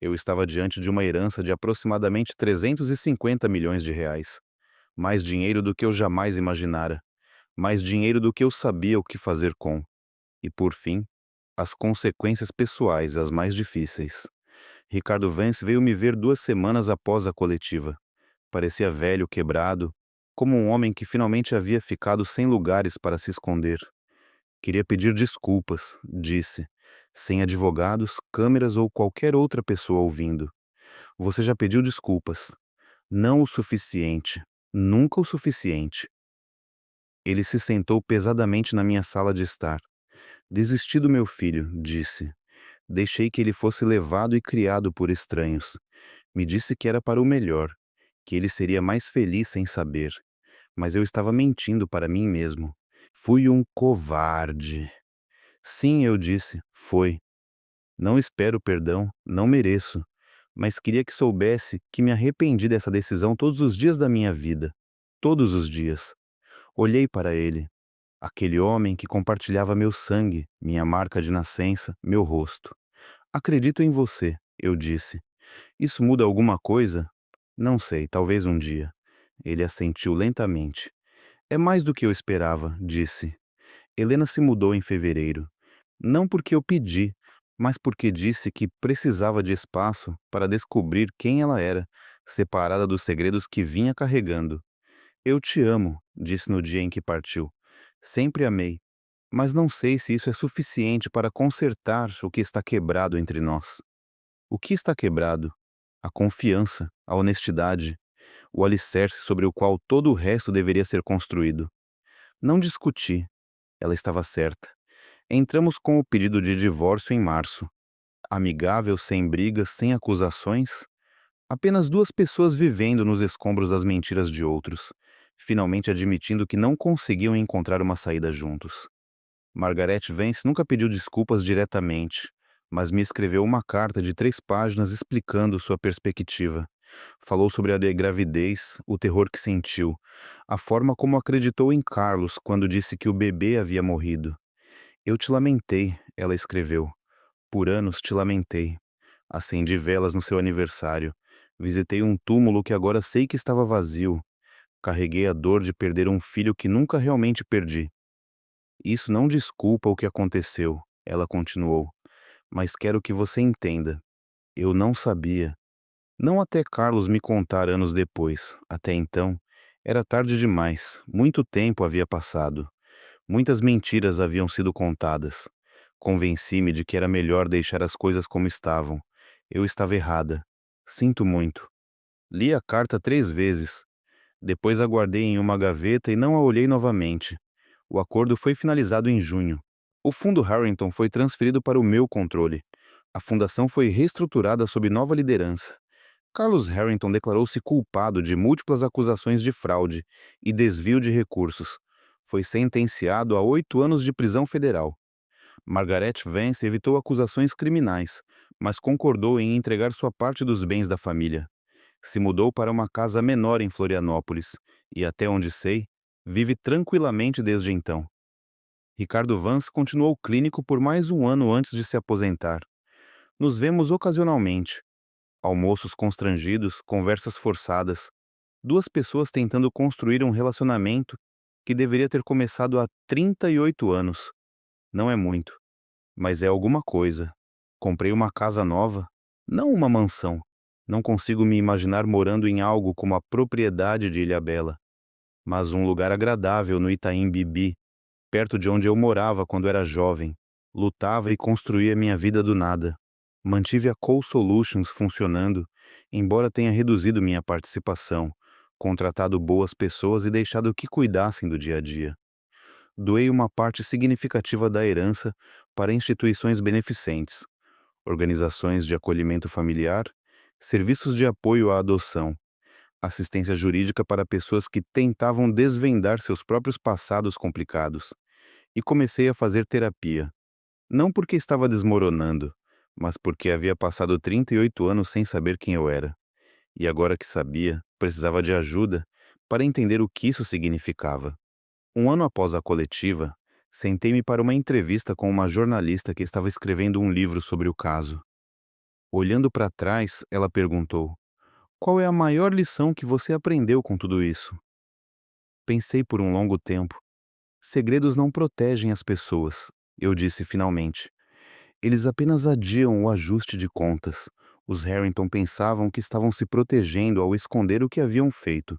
Eu estava diante de uma herança de aproximadamente 350 milhões de reais. Mais dinheiro do que eu jamais imaginara. Mais dinheiro do que eu sabia o que fazer com. E, por fim, as consequências pessoais, as mais difíceis. Ricardo Vance veio me ver 2 semanas após a coletiva. Parecia velho, quebrado, como um homem que finalmente havia ficado sem lugares para se esconder. Queria pedir desculpas, disse, sem advogados, câmeras ou qualquer outra pessoa ouvindo. Você já pediu desculpas. Não o suficiente. Nunca o suficiente. Ele se sentou pesadamente na minha sala de estar. Desisti do meu filho, disse. Deixei que ele fosse levado e criado por estranhos. Me disse que era para o melhor, que ele seria mais feliz sem saber. Mas eu estava mentindo para mim mesmo. Fui um covarde. Sim, eu disse, foi. Não espero perdão, não mereço. Mas queria que soubesse que me arrependi dessa decisão todos os dias da minha vida. Todos os dias. Olhei para ele. Aquele homem que compartilhava meu sangue, minha marca de nascença, meu rosto. Acredito em você, eu disse. Isso muda alguma coisa? Não sei, talvez um dia. Ele assentiu lentamente. É mais do que eu esperava, disse. Helena se mudou em fevereiro. Não porque eu pedi, mas porque disse que precisava de espaço para descobrir quem ela era, separada dos segredos que vinha carregando. Eu te amo, disse no dia em que partiu. Sempre amei, mas não sei se isso é suficiente para consertar o que está quebrado entre nós. O que está quebrado? A confiança, a honestidade, o alicerce sobre o qual todo o resto deveria ser construído. Não discuti. Ela estava certa. Entramos com o pedido de divórcio em março. Amigável, sem brigas, sem acusações. Apenas 2 pessoas vivendo nos escombros das mentiras de outros. finalmente admitindo que não conseguiam encontrar uma saída juntos. Margaret Vance nunca pediu desculpas diretamente, mas me escreveu uma carta de 3 páginas explicando sua perspectiva. Falou sobre a gravidez, o terror que sentiu, a forma como acreditou em Carlos quando disse que o bebê havia morrido. Eu te lamentei, ela escreveu. Por anos te lamentei. Acendi velas no seu aniversário. Visitei um túmulo que agora sei que estava vazio. Carreguei a dor de perder um filho que nunca realmente perdi. Isso não desculpa o que aconteceu, ela continuou. Mas quero que você entenda. Eu não sabia. Não até Carlos me contar anos depois. Até então, era tarde demais. Muito tempo havia passado. Muitas mentiras haviam sido contadas. Convenci-me de que era melhor deixar as coisas como estavam. Eu estava errada. Sinto muito. Li a carta 3 vezes. Depois a guardei em uma gaveta e não a olhei novamente. O acordo foi finalizado em junho. O fundo Harrington foi transferido para o meu controle. A fundação foi reestruturada sob nova liderança. Carlos Harrington declarou-se culpado de múltiplas acusações de fraude e desvio de recursos. Foi sentenciado a 8 anos de prisão federal. Margaret Vance evitou acusações criminais, mas concordou em entregar sua parte dos bens da família. Se mudou para uma casa menor em Florianópolis e, até onde sei, vive tranquilamente desde então. Ricardo Vance continuou clínico por mais um ano antes de se aposentar. Nos vemos ocasionalmente. Almoços constrangidos, conversas forçadas. 2 pessoas tentando construir um relacionamento que deveria ter começado há 38 anos. Não é muito, mas é alguma coisa. Comprei uma casa nova, não uma mansão. Não consigo me imaginar morando em algo como a propriedade de Ilhabela, mas um lugar agradável no Itaim Bibi, perto de onde eu morava quando era jovem. Lutava e construía minha vida do nada. Mantive a Coal Solutions funcionando, embora tenha reduzido minha participação, contratado boas pessoas e deixado que cuidassem do dia a dia. Doei uma parte significativa da herança para instituições beneficentes, organizações de acolhimento familiar, serviços de apoio à adoção, assistência jurídica para pessoas que tentavam desvendar seus próprios passados complicados, e comecei a fazer terapia. Não porque estava desmoronando, mas porque havia passado 38 anos sem saber quem eu era. E agora que sabia, precisava de ajuda para entender o que isso significava. Um ano após a coletiva, sentei-me para uma entrevista com uma jornalista que estava escrevendo um livro sobre o caso. Olhando para trás, ela perguntou: qual é a maior lição que você aprendeu com tudo isso? Pensei por um longo tempo. Segredos não protegem as pessoas, eu disse finalmente. Eles apenas adiam o ajuste de contas. Os Harrington pensavam que estavam se protegendo ao esconder o que haviam feito,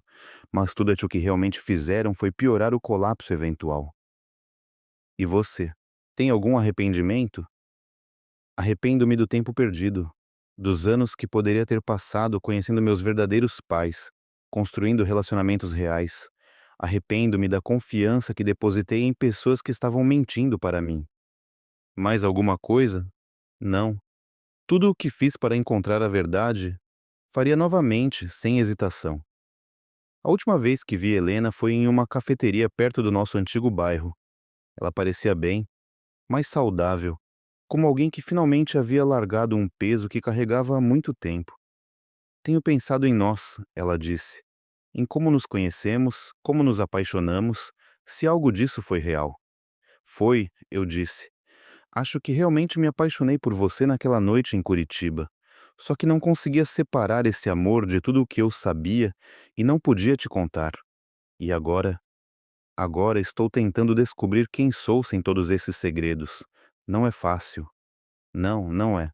mas tudo o que realmente fizeram foi piorar o colapso eventual. E você? Tem algum arrependimento? Arrependo-me do tempo perdido, dos anos que poderia ter passado conhecendo meus verdadeiros pais, construindo relacionamentos reais. Arrependo-me da confiança que depositei em pessoas que estavam mentindo para mim. Mais alguma coisa? Não. Tudo o que fiz para encontrar a verdade, faria novamente, sem hesitação. A última vez que vi Helena foi em uma cafeteria perto do nosso antigo bairro. Ela parecia bem, mais saudável, como alguém que finalmente havia largado um peso que carregava há muito tempo. Tenho pensado em nós, ela disse, em como nos conhecemos, como nos apaixonamos, se algo disso foi real. Foi, eu disse. Acho que realmente me apaixonei por você naquela noite em Curitiba. Só que não conseguia separar esse amor de tudo o que eu sabia e não podia te contar. E agora? Agora estou tentando descobrir quem sou sem todos esses segredos. Não é fácil. Não, não é.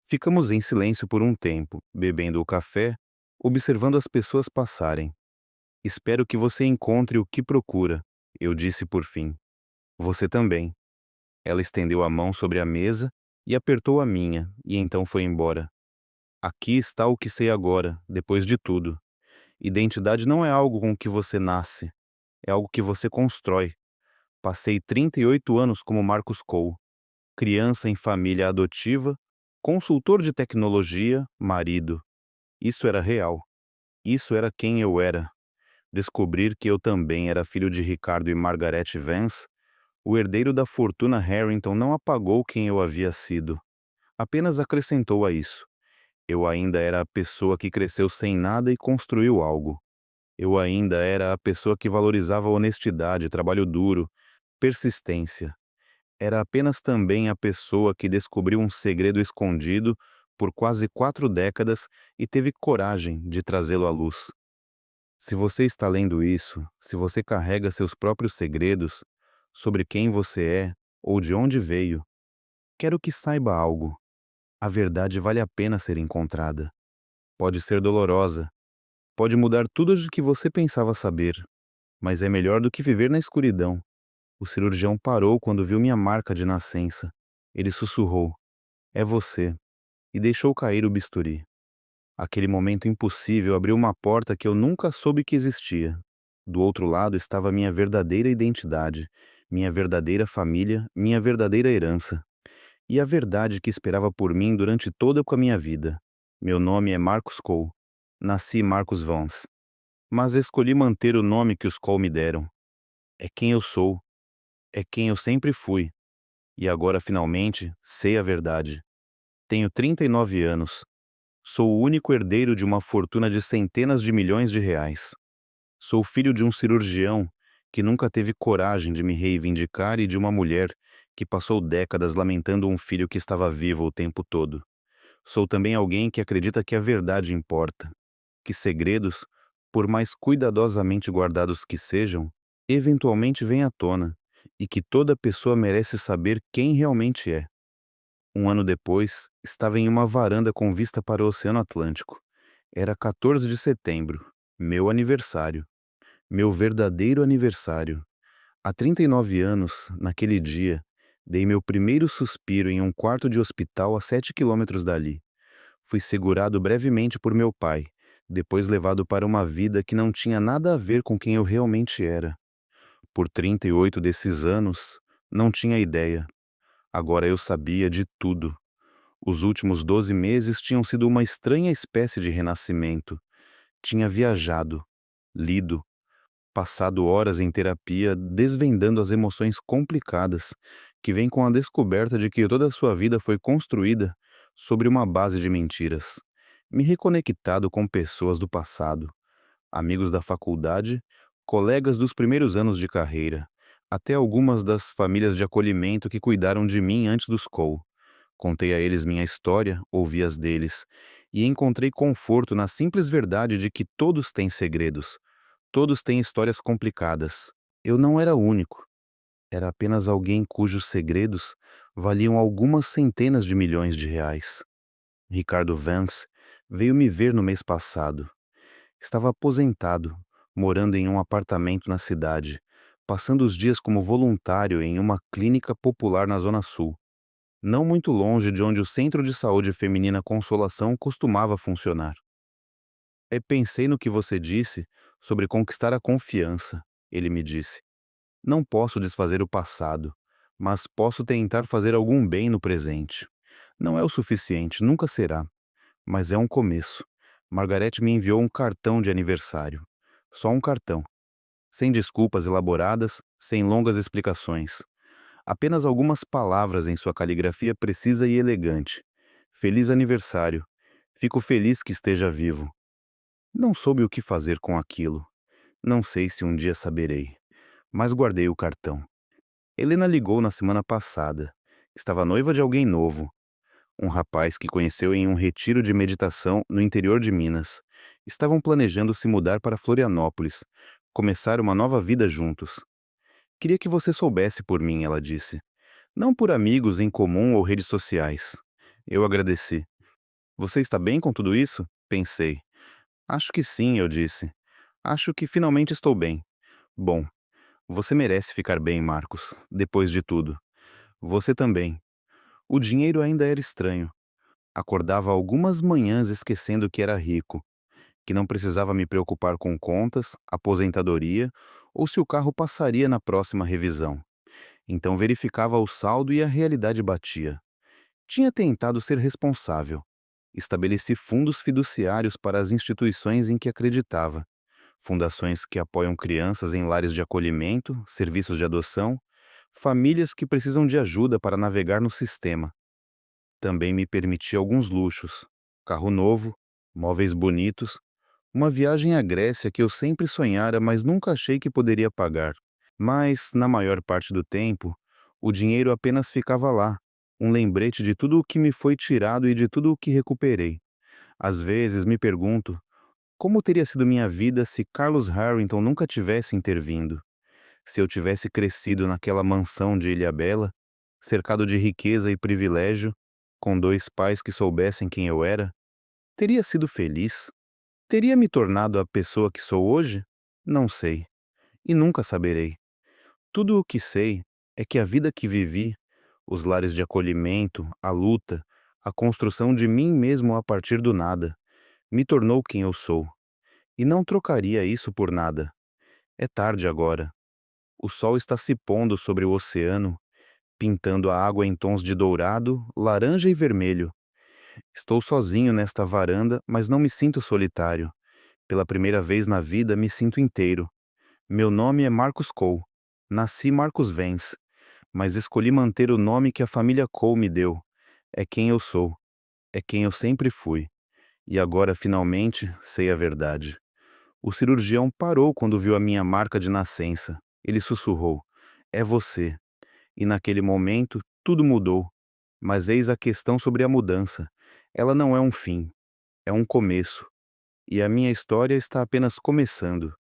Ficamos em silêncio por um tempo, bebendo o café, observando as pessoas passarem. Espero que você encontre o que procura, eu disse por fim. Você também. Ela estendeu a mão sobre a mesa e apertou a minha, e então foi embora. Aqui está o que sei agora, depois de tudo. Identidade não é algo com que você nasce, é algo que você constrói. Passei 38 anos como Marcus Cole, criança em família adotiva, consultor de tecnologia, marido. Isso era real. Isso era quem eu era. Descobrir que eu também era filho de Ricardo e Margaret Vance, o herdeiro da fortuna Harrington, não apagou quem eu havia sido. Apenas acrescentou a isso. Eu ainda era a pessoa que cresceu sem nada e construiu algo. Eu ainda era a pessoa que valorizava honestidade, trabalho duro, persistência. Era apenas também a pessoa que descobriu um segredo escondido por quase 4 décadas e teve coragem de trazê-lo à luz. Se você está lendo isso, se você carrega seus próprios segredos sobre quem você é ou de onde veio, quero que saiba algo. A verdade vale a pena ser encontrada. Pode ser dolorosa, pode mudar tudo o que você pensava saber, mas é melhor do que viver na escuridão. O cirurgião parou quando viu minha marca de nascença. Ele sussurrou: "É você", e deixou cair o bisturi. Aquele momento impossível abriu uma porta que eu nunca soube que existia. Do outro lado estava minha verdadeira identidade, minha verdadeira família, minha verdadeira herança. E a verdade que esperava por mim durante toda a minha vida. Meu nome é Marcus Cole. Nasci Marcus Vance. Mas escolhi manter o nome que os Cole me deram. É quem eu sou. É quem eu sempre fui. E agora, finalmente, sei a verdade. Tenho 39 anos. Sou o único herdeiro de uma fortuna de centenas de milhões de reais. Sou filho de um cirurgião que nunca teve coragem de me reivindicar e de uma mulher que passou décadas lamentando um filho que estava vivo o tempo todo. Sou também alguém que acredita que a verdade importa, que segredos, por mais cuidadosamente guardados que sejam, eventualmente vêm à tona, e que toda pessoa merece saber quem realmente é. Um ano depois, estava em uma varanda com vista para o Oceano Atlântico. Era 14 de setembro, meu aniversário, meu verdadeiro aniversário. Há 39 anos, naquele dia, dei meu primeiro suspiro em um quarto de hospital a 7 quilômetros dali. Fui segurado brevemente por meu pai, depois levado para uma vida que não tinha nada a ver com quem eu realmente era. Por 38 desses anos, não tinha ideia. Agora eu sabia de tudo. Os últimos 12 meses tinham sido uma estranha espécie de renascimento. Tinha viajado, lido, passado horas em terapia desvendando as emoções complicadas que vêm com a descoberta de que toda a sua vida foi construída sobre uma base de mentiras. Me reconectado com pessoas do passado, amigos da faculdade, colegas dos primeiros anos de carreira, até algumas das famílias de acolhimento que cuidaram de mim antes dos Cole. Contei a eles minha história, ouvi as deles, e encontrei conforto na simples verdade de que todos têm segredos, todos têm histórias complicadas. Eu não era único, era apenas alguém cujos segredos valiam algumas centenas de milhões de reais. Ricardo Vance veio me ver no mês passado. Estava aposentado, morando em um apartamento na cidade, passando os dias como voluntário em uma clínica popular na Zona Sul, não muito longe de onde o Centro de Saúde Feminina Consolação costumava funcionar. Pensei no que você disse sobre conquistar a confiança, ele me disse. Não posso desfazer o passado, mas posso tentar fazer algum bem no presente. Não é o suficiente, nunca será, mas é um começo. Margaret me enviou um cartão de aniversário. Só um cartão. Sem desculpas elaboradas, sem longas explicações. Apenas algumas palavras em sua caligrafia precisa e elegante. Feliz aniversário. Fico feliz que esteja vivo. Não soube o que fazer com aquilo. Não sei se um dia saberei. Mas guardei o cartão. Helena ligou na semana passada. Estava noiva de alguém novo. Um rapaz que conheceu em um retiro de meditação no interior de Minas. Estavam planejando se mudar para Florianópolis, começar uma nova vida juntos. Queria que você soubesse por mim, ela disse. Não por amigos em comum ou redes sociais. Eu agradeci. Você está bem com tudo isso? Pensei. Acho que sim, eu disse. Acho que finalmente estou bem. Bom, você merece ficar bem, Marcos, depois de tudo. Você também. O dinheiro ainda era estranho. Acordava algumas manhãs esquecendo que era rico, que não precisava me preocupar com contas, aposentadoria ou se o carro passaria na próxima revisão. Então verificava o saldo e a realidade batia. Tinha tentado ser responsável. Estabeleci fundos fiduciários para as instituições em que acreditava. fundações que apoiam crianças em lares de acolhimento, serviços de adoção, famílias que precisam de ajuda para navegar no sistema. Também me permiti alguns luxos: carro novo, móveis bonitos, uma viagem à Grécia que eu sempre sonhara, mas nunca achei que poderia pagar. Mas, na maior parte do tempo, o dinheiro apenas ficava lá, um lembrete de tudo o que me foi tirado e de tudo o que recuperei. Às vezes me pergunto, como teria sido minha vida se Carlos Harrington nunca tivesse intervindo? Se eu tivesse crescido naquela mansão de Ilhabela, cercado de riqueza e privilégio, com dois pais que soubessem quem eu era, teria sido feliz? Teria me tornado a pessoa que sou hoje? Não sei, e nunca saberei. Tudo o que sei é que a vida que vivi, os lares de acolhimento, a luta, a construção de mim mesmo a partir do nada, me tornou quem eu sou. E não trocaria isso por nada. É tarde agora. O sol está se pondo sobre o oceano, pintando a água em tons de dourado, laranja e vermelho. Estou sozinho nesta varanda, mas não me sinto solitário. Pela primeira vez na vida, me sinto inteiro. Meu nome é Marcus Cole. Nasci Marcus Vance, mas escolhi manter o nome que a família Cole me deu. É quem eu sou. É quem eu sempre fui. E agora, finalmente, sei a verdade. O cirurgião parou quando viu a minha marca de nascença. Ele sussurrou: "É você." E naquele momento, tudo mudou. Mas eis a questão sobre a mudança. Ela não é um fim, é um começo. E a minha história está apenas começando.